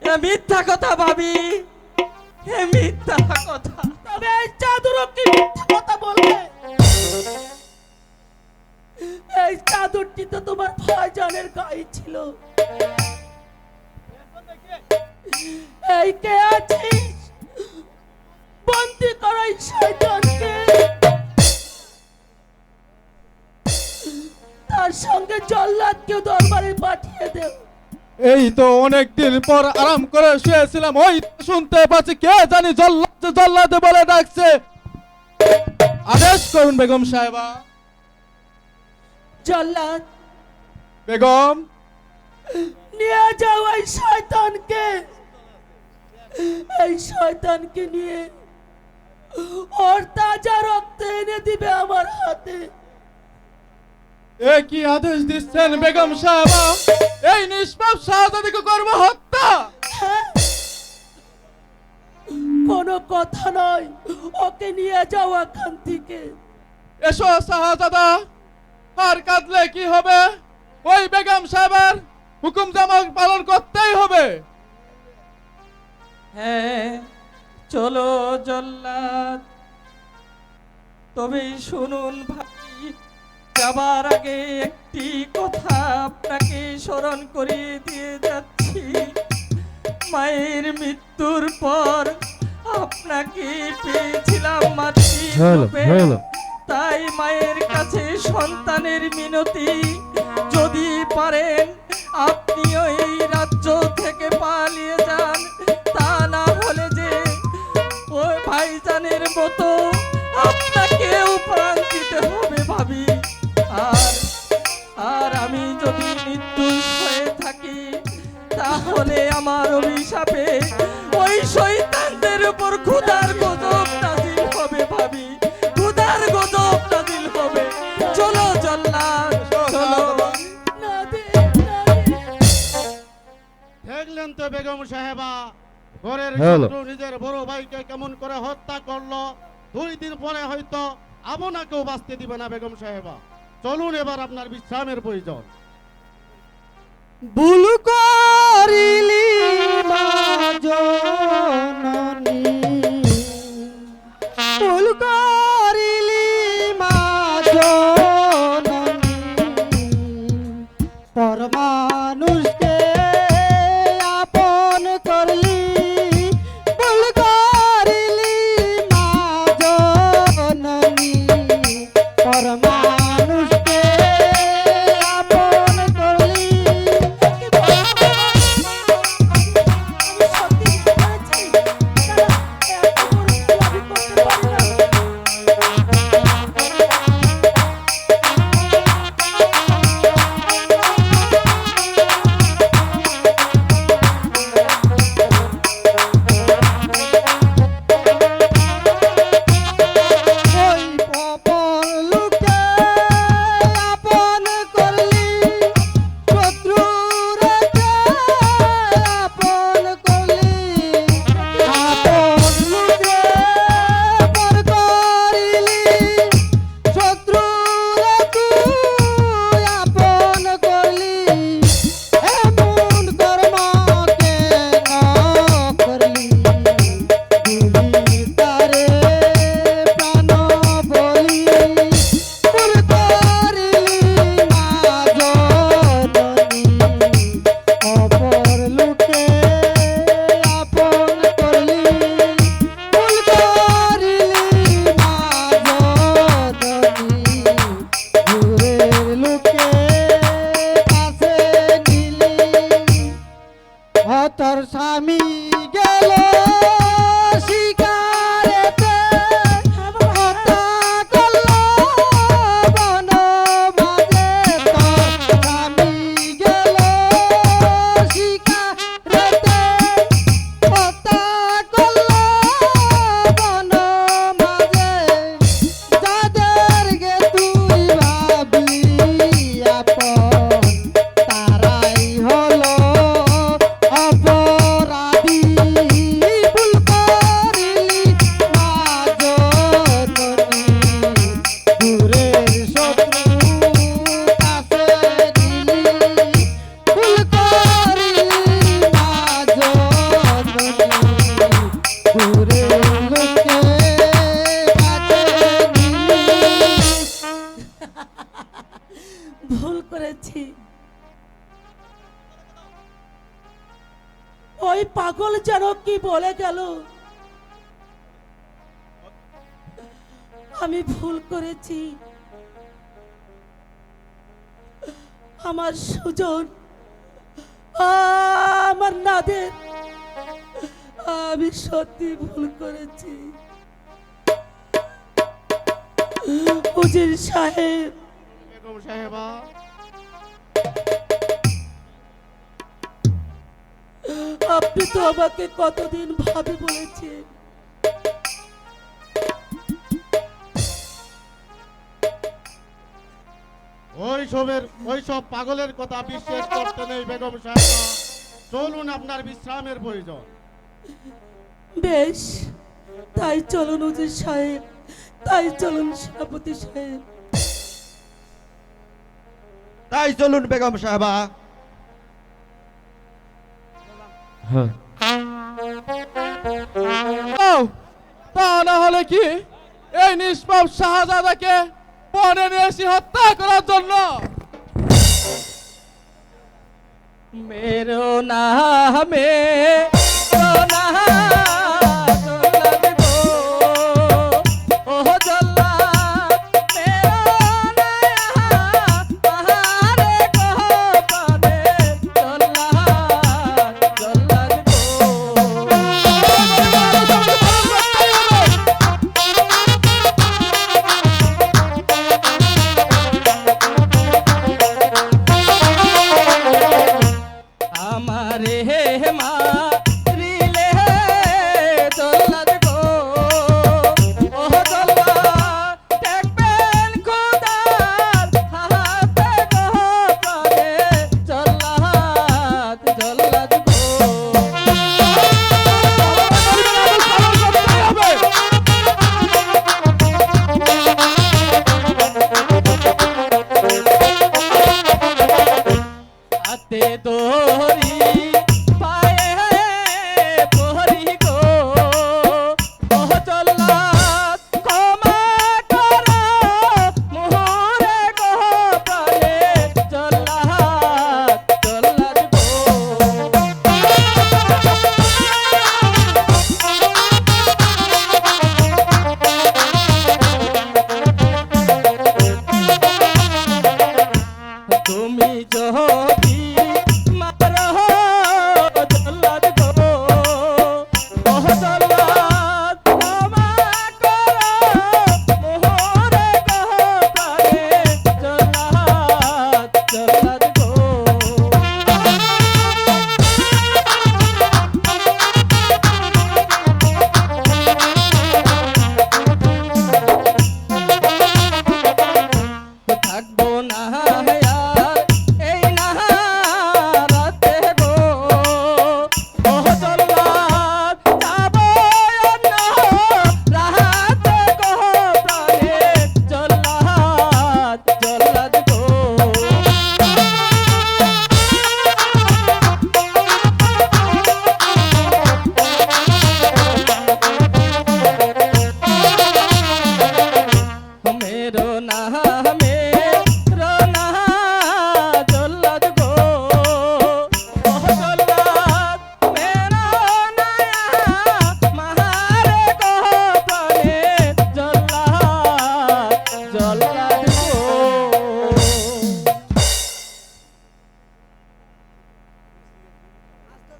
এ মিথ্যা কথা ভাবি, এ মিথ্যা কথা। তবে এই চাদরও কি মিথ্যা কথা বলবে? এই চাদরটি তো তোমার ভাইজানের গায়ে ছিল। এই কে আছিস? বন্দি করাই শয়তানকে, তার সঙ্গে জল্লাদকে দরবারে পাঠিয়ে দেও। এই তো অনেকদিন পর আরাম করে শুয়েছিলাম, ওই শুনতে পাচ্ছি কে জানি জল্লাদ জল্লাদ বলে ডাকছে। আদেশ করুন বেগম সাহেবা। জল্লাদ, বেগম, নিয়ে যাও এই শয়তানকে। এই শয়তানকে নিয়ে ওর তাজা রক্ত এনে দিবে আমার হাতে। এ কি আদেশ দিচ্ছেন বেগম সাহেবা? এই নিষ্পাপ শাহজাদিকে করবো হত্যা? হ্যাঁ? কোনো কথা নয়, ওকে নিয়ে যাও এখান থেকে। এসো শাহজাদা, আর কাঁদলে কি হবে? ওই বেগম সাহেবের হুকুম জামা পালন করতেই হবে। হ্যাঁ চলো জল্লাদ, তবে শুনুন ভাই, যাবার আগে একটি কথা আপনাকে স্মরণ করিয়ে দিয়ে যাচ্ছি। মায়ের মৃত্যুর পর আপনাকে পেয়েছিলাম মাতৃরূপে, তাই মায়ের কাছে সন্তানের মিনতি, যদি পারেন আপনিও এই রাজ্য থেকে পালিয়ে যান, তা না হলে যে ওই ভাইজানের মতো আপনাকেও প্রাণ দিতে হবে ভাবি। আর আমি যদি নির্দোষ হয়ে থাকি, তাহলে আমার অভিশাপে ওই শয়তানদের উপর ক্ষুধার গজব নাজিল হবে ভাবি, ক্ষুধার গজব নাজিল হবে। চলো জল্লাদ, চলো। দেখলেন তো বেগম সাহেবা, ঘরের শত্রু নিজের বড় ভাইকে কেমন করে হত্যা করলো। 2 দিন পরে হয়তো আপনাকেও বাঁচতে দিবে না বেগম সাহেবা। চলুন এবার আপনার বিশ্রামের প্রয়োজন। ভুল করিলি মা জননী, ভুল করিলি মা জননী, মানুষকে আপন করলি ভুল করিলি মা জননী পর মানুষকে আপন করলি আমি সত্যি বলেছি দাদা, এত বড় ভুল আমি করতে পারি না। ওই পপর লোকে আপন করলি শত্রুরে আপন করলি আপন লোকে পর করিলি শত্রুরে তুই আপন করলি এমন কর্ম কেন করলি দিলি তারে প্রাণ বলি পুর করিলি মা জননী অপর লোকে আপন করলি ভুল করিলি মা জননী দূরের লোকে কাছে নিলি তোর স্বামী গেল শিকারেতে হত্যা করল বন মাঝে তোর স্বামী গেল শিকারেতে হত্যা করল বন মাঝে যাদের গে তুই ভাবলি আপন তারাই হলো অপরাধী ভুল করিলি মা জননী দূরের শত্রু কাছে নিলি ভুল করিলি মা জননী দূরের লোকে কাছে নিলি ভুল করেছি। ওই পাগল যেন কি বলে গেল, আমি ভুল করেছি। আমার সুজন, আমার নাদের, আমি সত্যি ভুল করেছি। উজির সাহেব, বেগম সাহেবা, আপনি তো আমাকে কতদিন ভাবে বলেছেন, ওইসব পাগলের কথা বিশ্বাস করতে নেই বেগম সাহেবা। চলুন, আপনার বিশ্রামের প্রয়োজন। বেশ, তাই চলুন উজির সাহেব, তাই চলুন সেনাপতি সাহেব। তাই চলুন বেগম সাহেবা। তা না হলে কি এই নিষ্পাপ শাহজাদাকে পরে নিয়ে এসে হত্যা করার জন্য? मेरो नामे सोना दुल्हन को ओह जल्ला मेरो नया बहारे को पाने जल्ला दुल्हन हमारे माँ रिले जल्लाद को ओह जल्ला देखबेन खुदार हाथे को पाने जल्लाद जल्लाद को आते दोरी पाए पोरी को ओह चला क्षमा करो मुहरे को प्राणे चला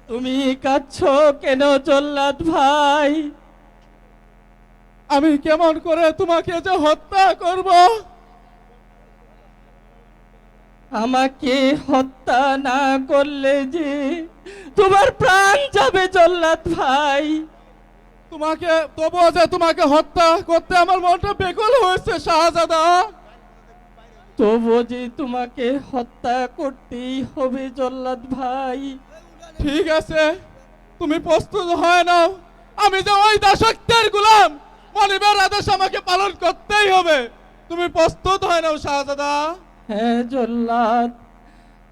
তুমি কাঁদছ কেন জল্লাদ ভাই? আমি কেমন করে তোমাকে যে হত্যা করব? আমাকে হত্যা না করলে যে তোমার প্রাণ যাবে জল্লাদ ভাই। তোমাকে তবুও যে তোমাকে হত্যা করতে আমার মনটা বেকুল হয়েছে শাহজাদা। তবু যে তোমাকে হত্যা করতেই হবে জল্লাদ ভাই। ঠিক আছে, তুমি প্রস্তুত হয়ে নাও। আমি যে ওই দাসত্বের গোলাম, মনিবের আদেশ আমাকে পালন করতেই হবে। তুমি প্রস্তুত হয়ে নাও শাহজাদা। হ্যাঁ জল্লাদ,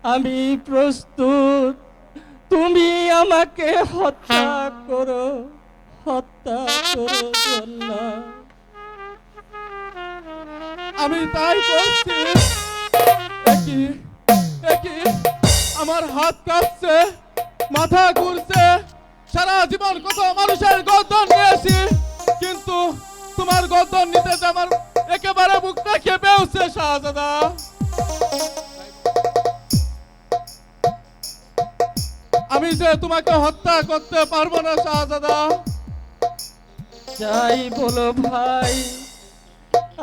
আমি প্রস্তুত। তুমি আমাকে হত্যা করো, হত্যা করো জল্লাদ। আমি তাই করছি। একই একই আমার হাত কাঁপছে, মাথা ঘুরছে। সারা জীবন কত মানুষের গর্দন নিয়েছি, কিন্তু তোমার গর্দন নিতে যে আমার একেবারে বুকটা কেঁপে উঠছে শাহজাদা। আমি যে তোমাকে হত্যা করতে পারবো না শাহজাদা। যাই বলো ভাই,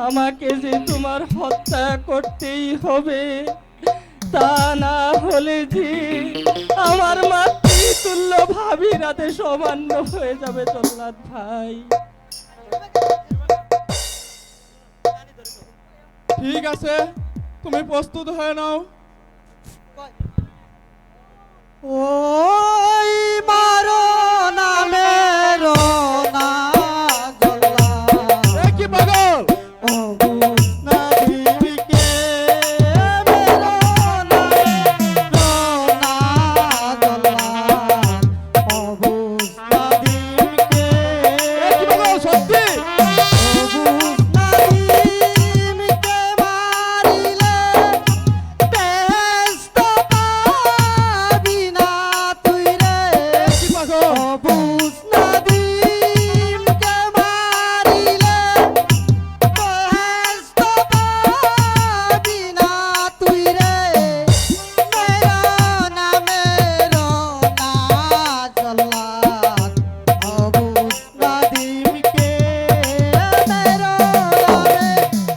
আমাকে যে তোমার হত্যা করতেই হবে। তা না হলে যে আমার মাতৃতুল্য ভাবিরাতে সমান্য হয়ে যাবে জল্লাদ ভাই। ঠিক আছে, তুমি প্রস্তুত হয়ে নাও। ওই মারো নামে রোনা জল্লা কি পাগল? অবুজ নাবিকে মেরো নামে রোনা জল্লা অবুজ নাবিকে কি পাগল সত্যি? অবুজ নাবিকে মারিলে বেহেশত পাবি না তুই রে। কি পাগল? অবুজ নাবিকে মারিলে বেহেশত পাবি না তুই রে। মেরো নামে রোনা জল্লাদ অবুজ নাবিকে মেরো নামে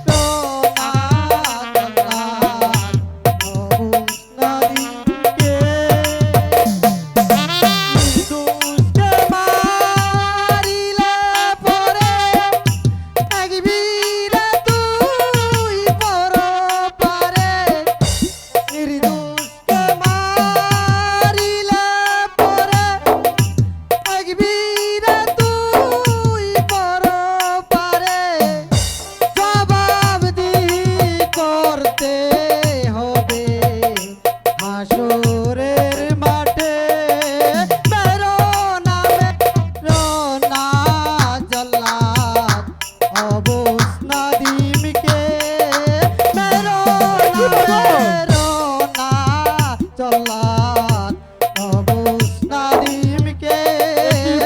রোনা জল্লাদ অবুজ নাবিকে দুষ্টে মারিলে পরে একবিরে তুই পর পারে। নির্দোষকে মারিলে পরে একবিরে তুই পর পারে। জবাবদিহি করতে হবে হাসরের মাঠে। মেরো নামে রোনা জল্লাদ অবুজ নাদিমকে মেরো নামে রোনা জল্লাদ অবুজ নাদিমকে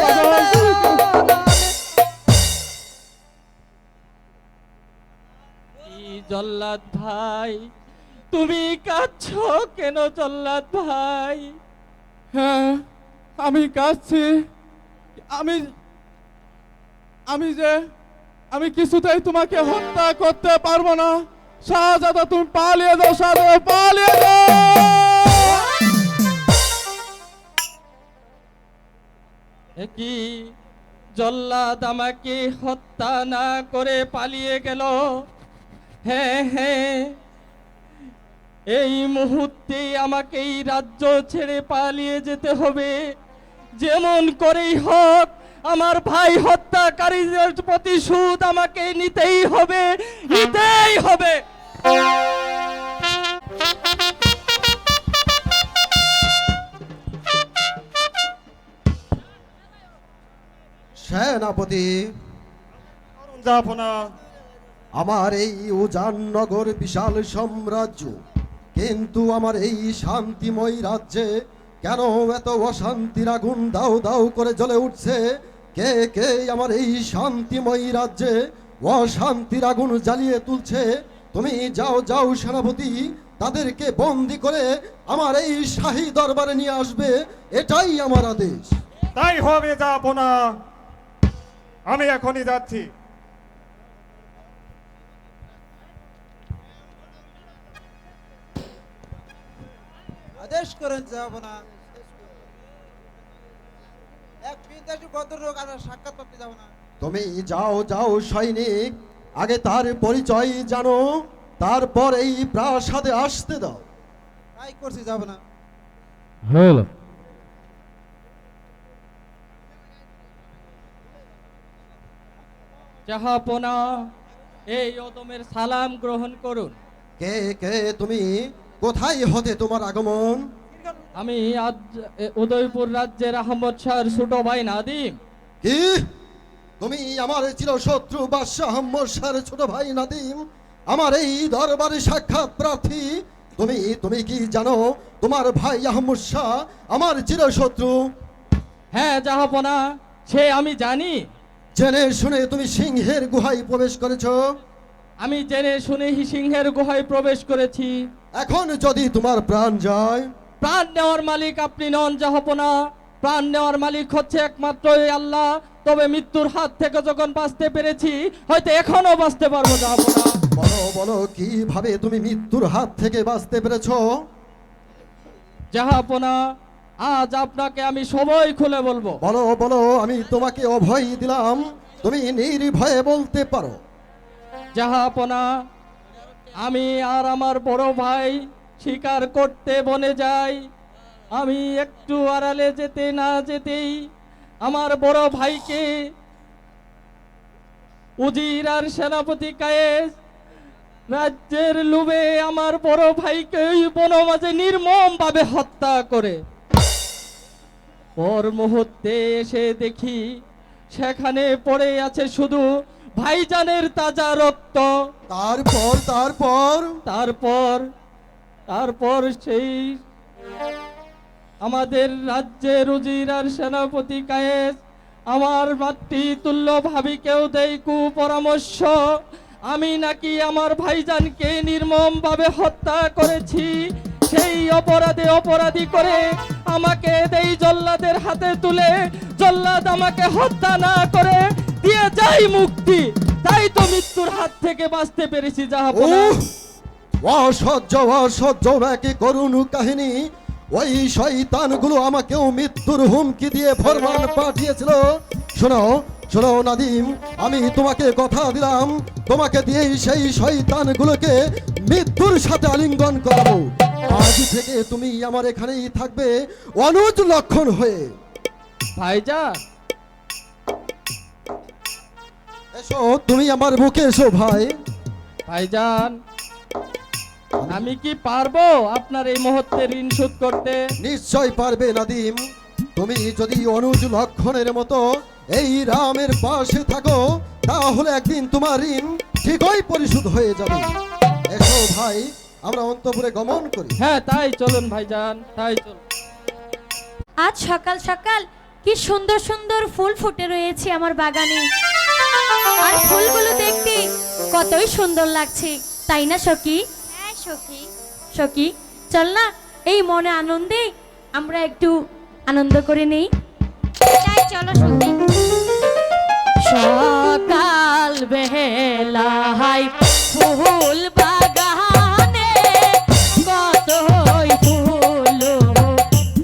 মেরো নামে। কি জল্লাদ ভাই, তুমি কাঁদছ কেন জল্লাদ ভাই? হ্যাঁ, আমি কাঁদছি। আমি আমি যে আমি কিছুতেই তোমাকে হত্যা করতে পারবো না শাহজাদা। তুমি পালিয়ে যাও শাহজাদা, পালিয়ে যাও। কি জল্লাদ আমাকে হত্যা না করে পালিয়ে গেল? হ্যাঁ হ্যাঁ, এই মুহূর্তে আমাকে এই রাজ্য ছেড়ে পালিয়ে যেতে হবে। যেমন করেই হোক আমার ভাই হত্যাকারীদের প্রতিশোধ আমাকে নিতেই হবে, নিতেই হবে। সেনাপতি, জাফনা, আমার এই উজাননগর বিশাল সাম্রাজ্য, কিন্তু আমার এই শান্তিময় রাজ্যে কেন এত অশান্তির আগুন দাউ দাউ করে জ্বলে উঠছে? কে কে আমার এই শান্তিময় রাজ্যে অশান্তির আগুন জ্বালিয়ে তুলছে? তুমি যাও যাও সেনাপতি, তাদেরকে বন্দি করে আমার এই শাহী দরবারে নিয়ে আসবে, এটাই আমার আদেশ। তাই হবে যাবো না, আমি এখনই যাচ্ছি। আদেশ করেন যাব না। এক বিদেশি ভদ্রলোক আমরা সাক্ষাৎ করতে যাব না। তুমি যাও যাও সৈনিক, আগে তার পরিচয় জানো, তারপর এই প্রাসাদে আসতে দাও। তাই করছি, যাব না। জাহাপনা, এই অদমের সালাম গ্রহণ করুন। কে কে তুমি? কোথায় হতে তোমার আগমন? আমি আজ উদয়পুর রাজ্যের আহমদ শাহর ছোট ভাই নাদিম। কি তুমি আমার চিরশত্রু বাদশাহ আহমদ শাহর ছোট ভাই নাদিম, আমার এই দরবারে সাক্ষাৎ প্রার্থী? তুমি তুমি কি জানো তোমার ভাই আহমদ শাহ আমার চিরশত্রু? হ্যাঁ জাহাপনা, সে আমি জানি। জেনে শুনে তুমি সিংহের গুহায় প্রবেশ করেছো? আমি জেনে শুনে সিংহের গুহায় প্রবেশ করেছি। এখন যদি তোমার প্রাণ যায়? প্রাণ নেওয়ার মালিক আপনি নন জাহাপনা, প্রাণ নেওয়ার মালিক হচ্ছে একমাত্র এই আল্লাহ। তবে মৃত্যুর হাত থেকে যখন বাঁচতে পেরেছি, হয়তো এখনো বাঁচতে পারবো জাহাপনা। বলো বলো কিভাবে তুমি মৃত্যুর হাত থেকে বাঁচতে পেরেছো? জাহাপনা, আজ আপনাকে আমি সবই খুলে বলবো। বলো বলো, আমি তোমাকে অভয় দিলাম, তুমি নির্ভয়ে বলতে পারো। জাহাপনা, আমি আর আমার বড় ভাই শিকার করতে বনে যাই। আমি একটু আড়ালে যেতে না যেতেই আমার বড় ভাইকে উজির আর সেনাপতি কায়েস রাজ্যের লোভে আমার বড় ভাইকে ওই বনমাঝে নির্মম ভাবে হত্যা করে। পর মুহূর্তে এসে দেখি সেখানে পড়ে আছে শুধু ভাইজানের তাজা রক্ত। তারপর তারপর তারপর তারপর সেই আমাদের রাজ্যের উজির আর সেনাপতি কায়েস আমার মাতৃতুল্য ভাবিকেও দেয় কুপরামর্শ, আমি নাকি আমার ভাইজানকে নির্মম ভাবে হত্যা করেছি। সেই অপরাধী করে আমাকে দেই জল্লাদের হাতে তুলে, জল্লাদ আমাকে হত্যা না করে দিয়ে যায় মুক্তি। তাই তো মৃত্যুর হাত থেকে বাঁচতে পেরেছি জাহাপনা। অসহ্য অসহ্য একই করুণ কাহিনী। ওই শয়তানগুলো আমাকেও মৃত্যুর হুমকি দিয়ে ফরমান পাঠিয়েছিল। শোনো শোনো নাদিম, আমি তোমাকে কথা দিলাম, তোমাকে দিয়েই সেই শয়তানগুলোকে মৃত্যুর সাথে আলিঙ্গন করাবো। আজ থেকে তুমি আমার এখানেই থাকবে অনুজ লক্ষণ হয়ে। ভাইজান, এসো, তুমি আমার বুকে এসো ভাই। ভাইজান, আমি কি পারবো আপনার এই মুহূর্তে ঋণ শোধ করতে? নিশ্চয় পারবে নাদিম, তুমি যদি অনুজ লক্ষণের মতো এই রামের পাশে থাকো, তাহলে একদিন তোমার ঋণ ঠিকই পরিশোধ হয়ে যাবে। এসো ভাই, আমরা অন্তপুরে গমন করি। হ্যাঁ তাই চলুন ভাইজান, তাই চলুন। আজ সকাল সকাল কি সুন্দর সুন্দর ফুল ফুটে রয়েছে আমার বাগানে, আর ফুলগুলো দেখতে কতই সুন্দর লাগছে, তাই না সখী? হ্যাঁ সখী। সখী, চল না এই মনে আনন্দে আমরা একটু আনন্দ করে নেই। তাই চলো সখী। সকাল বেলায় ফুল বাগানে কতই ফুল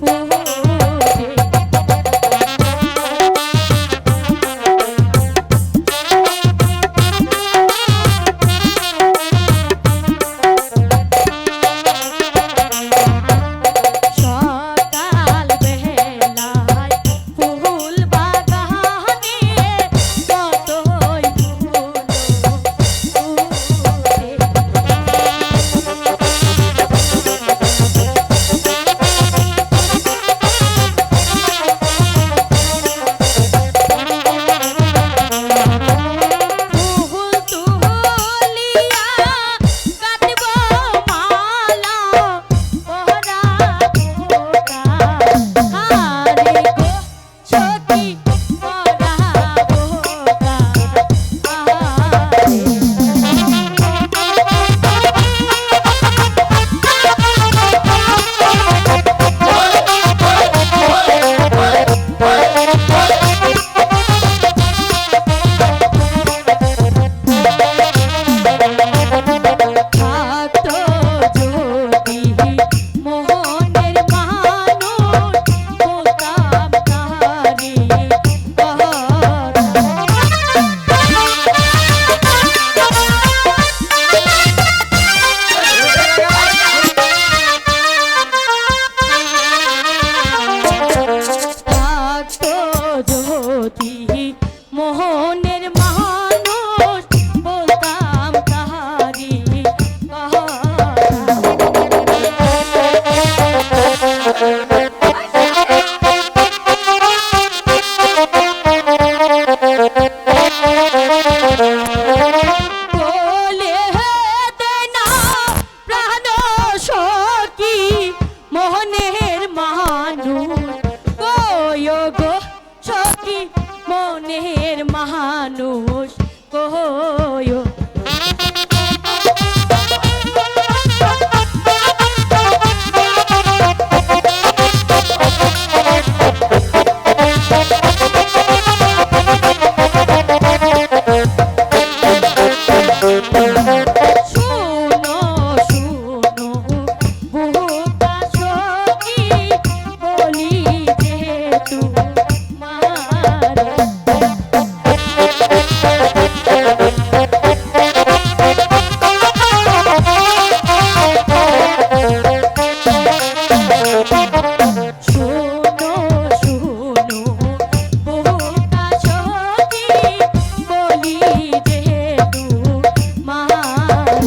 ফুটে। সকাল বেলায় ফুল বাগানে কতই ফুল ফুটে। মানুষ কয়ো গো সখী মনের মানুষ কয়ো শুনো শুনো বুকা সখী বলি যে তোমার শুনো শুনো বুকা সখী বলি যে তোমার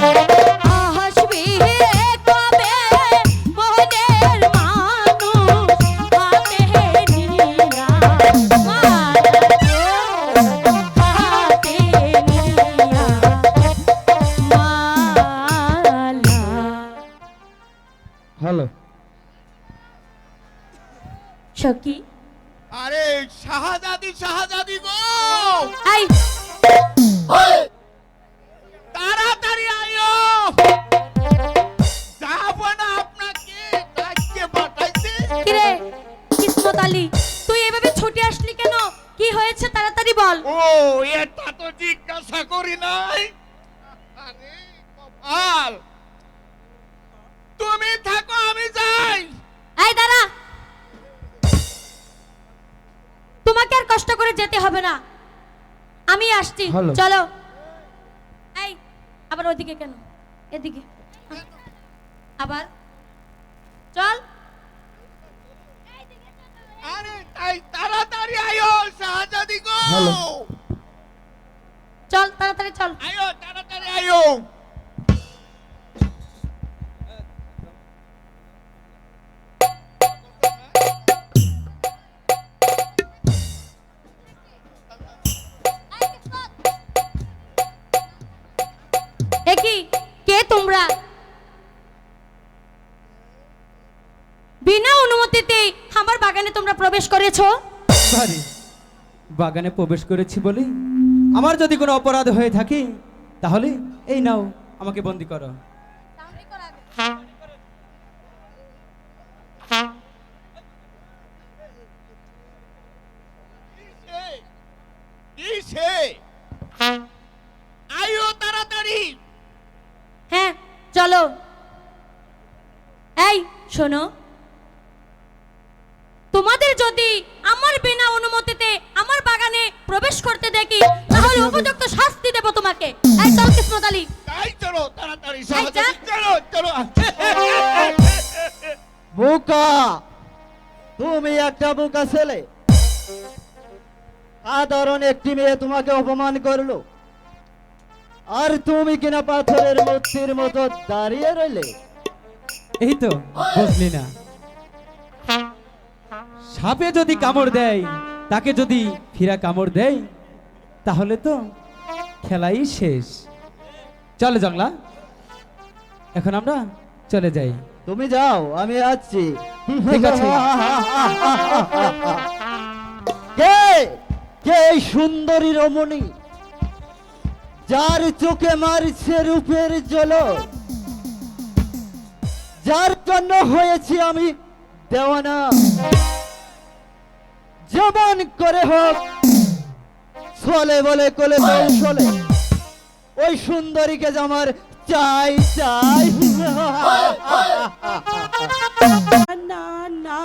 আসবি কবে মনের মানুষ হাতে নিয়া হাতে নিয়া মালা হ্যালো সখী আরে শাহজাদি শাহজাদি গো আই তাড়াতাড়ি আয়ো যাব না আপনাকে কাজকে পাঠাইতে কিরে কিসমত আলী তুই এভাবে ছুটে আসলি কেন কি হয়েছে তাড়াতাড়ি বল ও এটা তো জিজ্ঞাসা করি নাই আরে কপাল তুমি থাকো আমি যাই এই দাঁড়া তোমাকে আর কষ্ট করে যেতে হবে না আমি আসছি হ্যালো। চলো এই আবার ওদিকে কেন এদিকে আবার চল আরে তাই তাড়াতাড়ি আয়ো শাহজাদি গো হ্যালো। চল তাড়াতাড়ি চল আয়ো তাড়াতাড়ি আয়ো একই কে তোমরা বিনা অনুমতিতে আমার বাগানে তোমরা প্রবেশ করেছো বাড়ি বাগানে প্রবেশ করেছি বলে আমার যদি কোনো অপরাধ হয়ে থাকে তাহলে এই নাও আমাকে বন্দি করো কিসে আয়ো তাড়াতাড়ি হ্যাঁ চলো এই শোনো তোমাদের যদি আমার বিনা অনুমতিতে আমার বাগানে প্রবেশ করতে দেখি তাহলে উপযুক্ত শাস্তি দেব তোমাকে এই চল কিসমত আলী তাই চলো তাড়াতাড়ি এই যা। শাহজাদি চলো চলো বোকা তুমি একটা বোকা ছেলে সাধারণ একটি মেয়ে তোমাকে অপমান করলো আর তুমি কিনা পাথরের মূর্তির মতো দাঁড়িয়ে রইলে এই তো বুঝলি না সাপে যদি কামড় দেয় তাকে যদি ফিরা কামড় দেয় তাহলে তো খেলাই শেষ চলে জংলা এখন আমরা চলে যাই তুমি যাও আমি আসছি ঠিক আছে কে কে এই সুন্দরী রমণী যার চোখে মারছে রূপের ঝলক যার জন্য হয়েছি আমি দেওয়ানা যেমন করে হোক চলে বলে কোলে কৌশলে ওই সুন্দরীকে যে আমার চাই চাই না না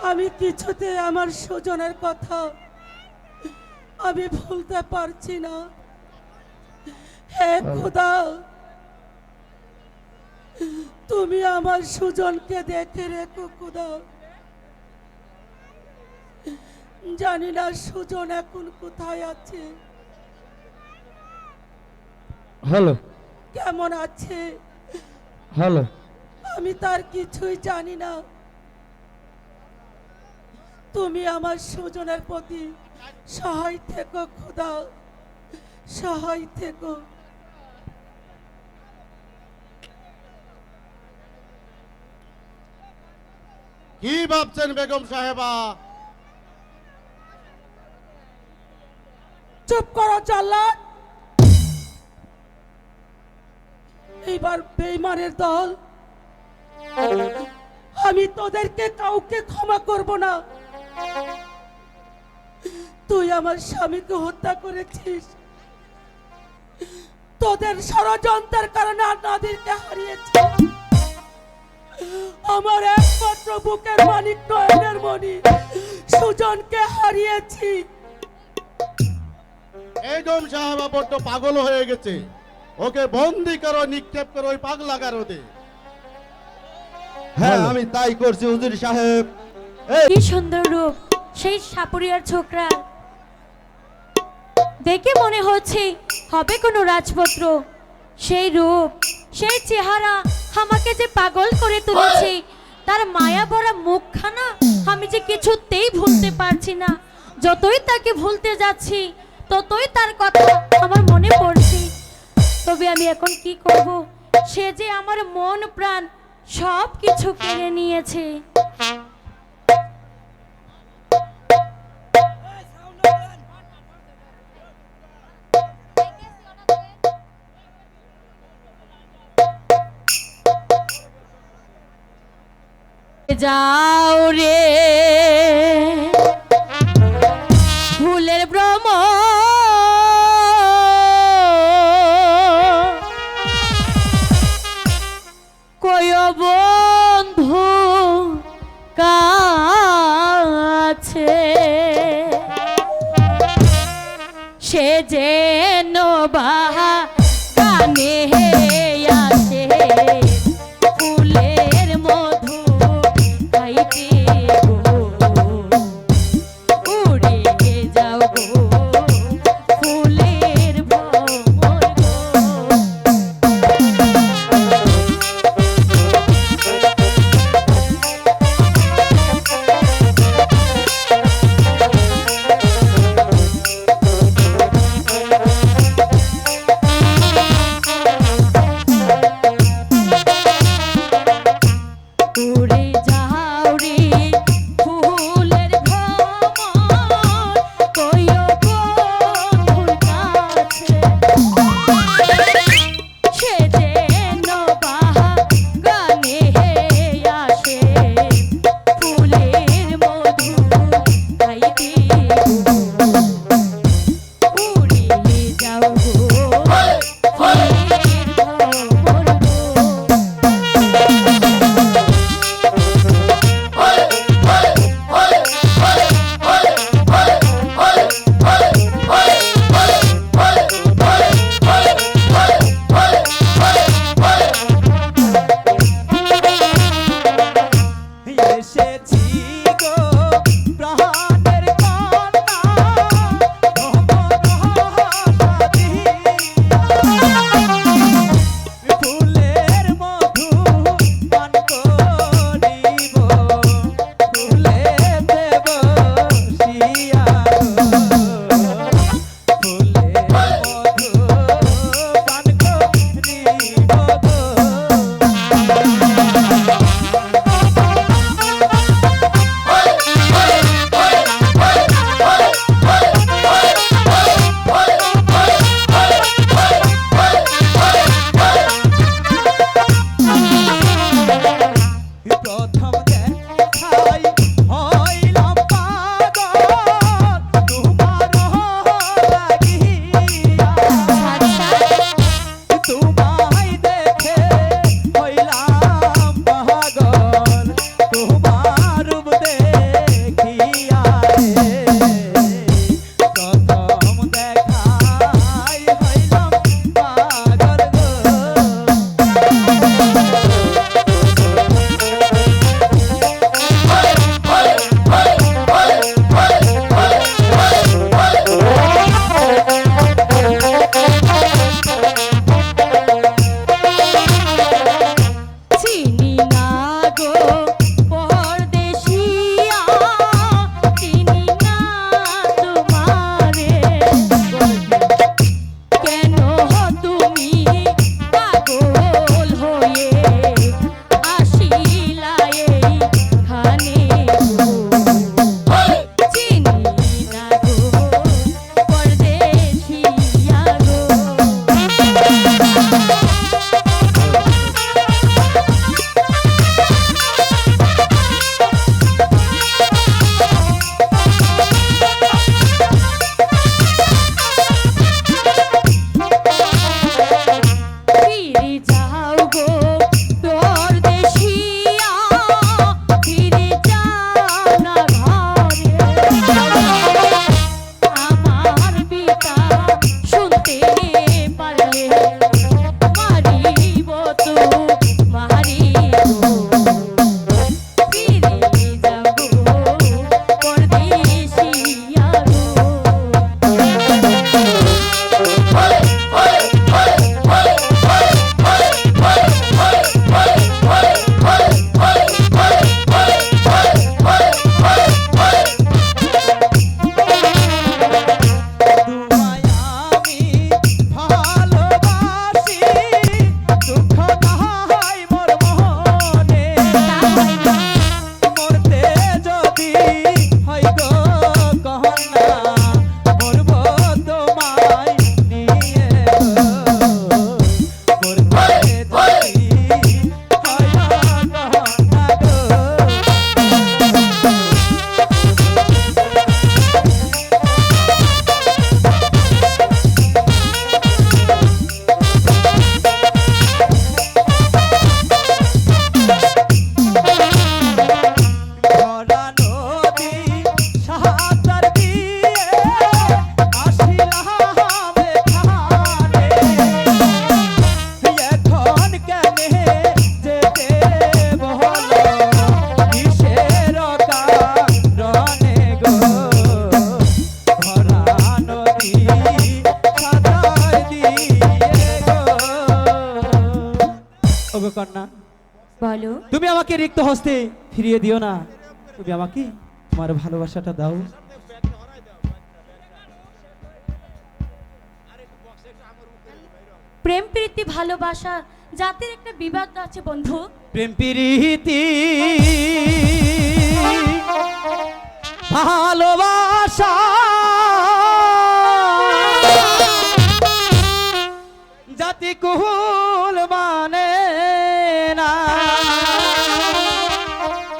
আমি কিছুতে আমার সুজনের কথা আমি ভুলতে পারছি না হে খোদা তুমি আমার সুজনকে দেখে রেখো খোদা জানি না সুজন এখন কোথায় আছে হ্যালো কেমন আছে হ্যালো আমি তার কিছুই জানি না তুমি আমার সুজনের প্রতি সহায় থেকো খোদা, সহায় থেকো। কি ভাবছেন বেগম সাহেবা? চুপ করো জল্লাদ। এইবার বেঈমানের দল, আমি তোদেরকে কাউকে ক্ষমা করব না। তুই আমার স্বামীকে হত্যা করেছিস, তোদের ষড়যন্ত্রের কারণে নাদিরকে হারিয়েছিস। আমার একমাত্র বুকের মানিক নয়নের মণি সুজনকে হারিয়েছি। বেগম সাহেবা বড্ড পাগল হয়ে গেছে, ওকে বন্দি করো, নিক্ষেপ করো ওই পাগলা গারদে। হ্যাঁ আমি তাই করছি হুজুর সাহেব। কি সুন্দর রূপ সেই সাপুরিয়ার ছোকরা, দেখে মনে হচ্ছে হবে কোনো রাজপুত্র। সেই রূপ, সেই চেহারা আমাকে যে পাগল করে তুলেছে, তার মায়া ভরা মুখখানা আমি যে কিছুতেই ভুলতে পারছি না। যতই তাকে ভুলতে যাচ্ছি ততই তার কথা আমার মনে পড়ছে। তবে আমি এখন কি করব? সে যে আমার মন প্রাণ সব কিছু কেড়ে নিয়েছে। যাও রে ফুলের ভ্রম, কয় বন্ধু কাছে সে যেন বাহা কানে আসে ফুলের মধু খাইতে গো, উড়ে যাও গো ফুলের ভ্রমর গো। উড়ে যাও রে ফুলের ভ্রমর, কইও বন্ধুর কাছে সে যেন বাগানে আসে ফুলের মধু খাইতে গো, উড়ে যাও গো ফুলের ভ্রমর গো। এসেছি গো প্রাণের কন্যা, তুমি আমাকে রিক্ত হস্তে ফিরিয়ে দিও না, তুমি আমাকে তোমার ভালোবাসাটা দাও। প্রেম প্রীতি ভালোবাসা জাতির একটা বিবাদ আছে বন্ধু। প্রেম প্রীতি ভালোবাসা জাতি কুল মানে না,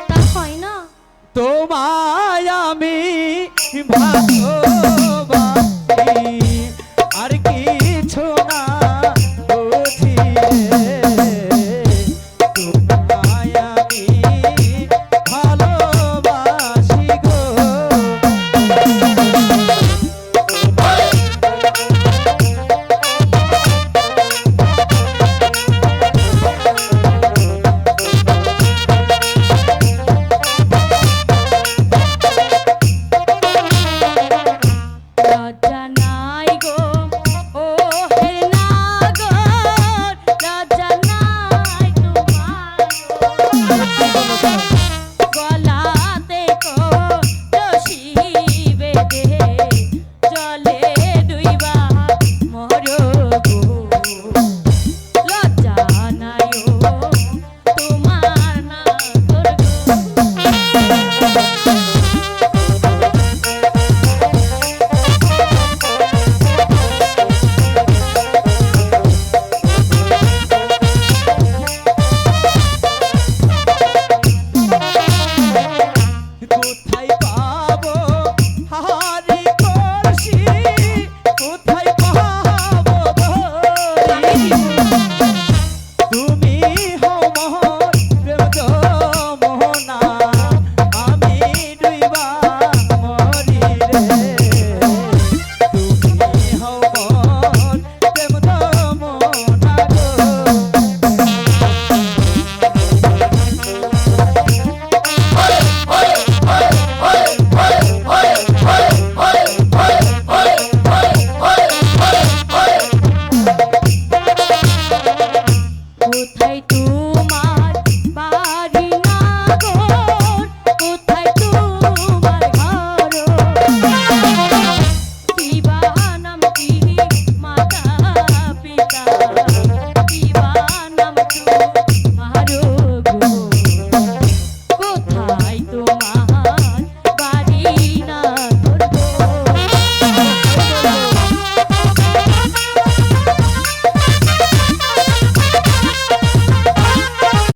তা হয় না। তোমায় আমি ভালো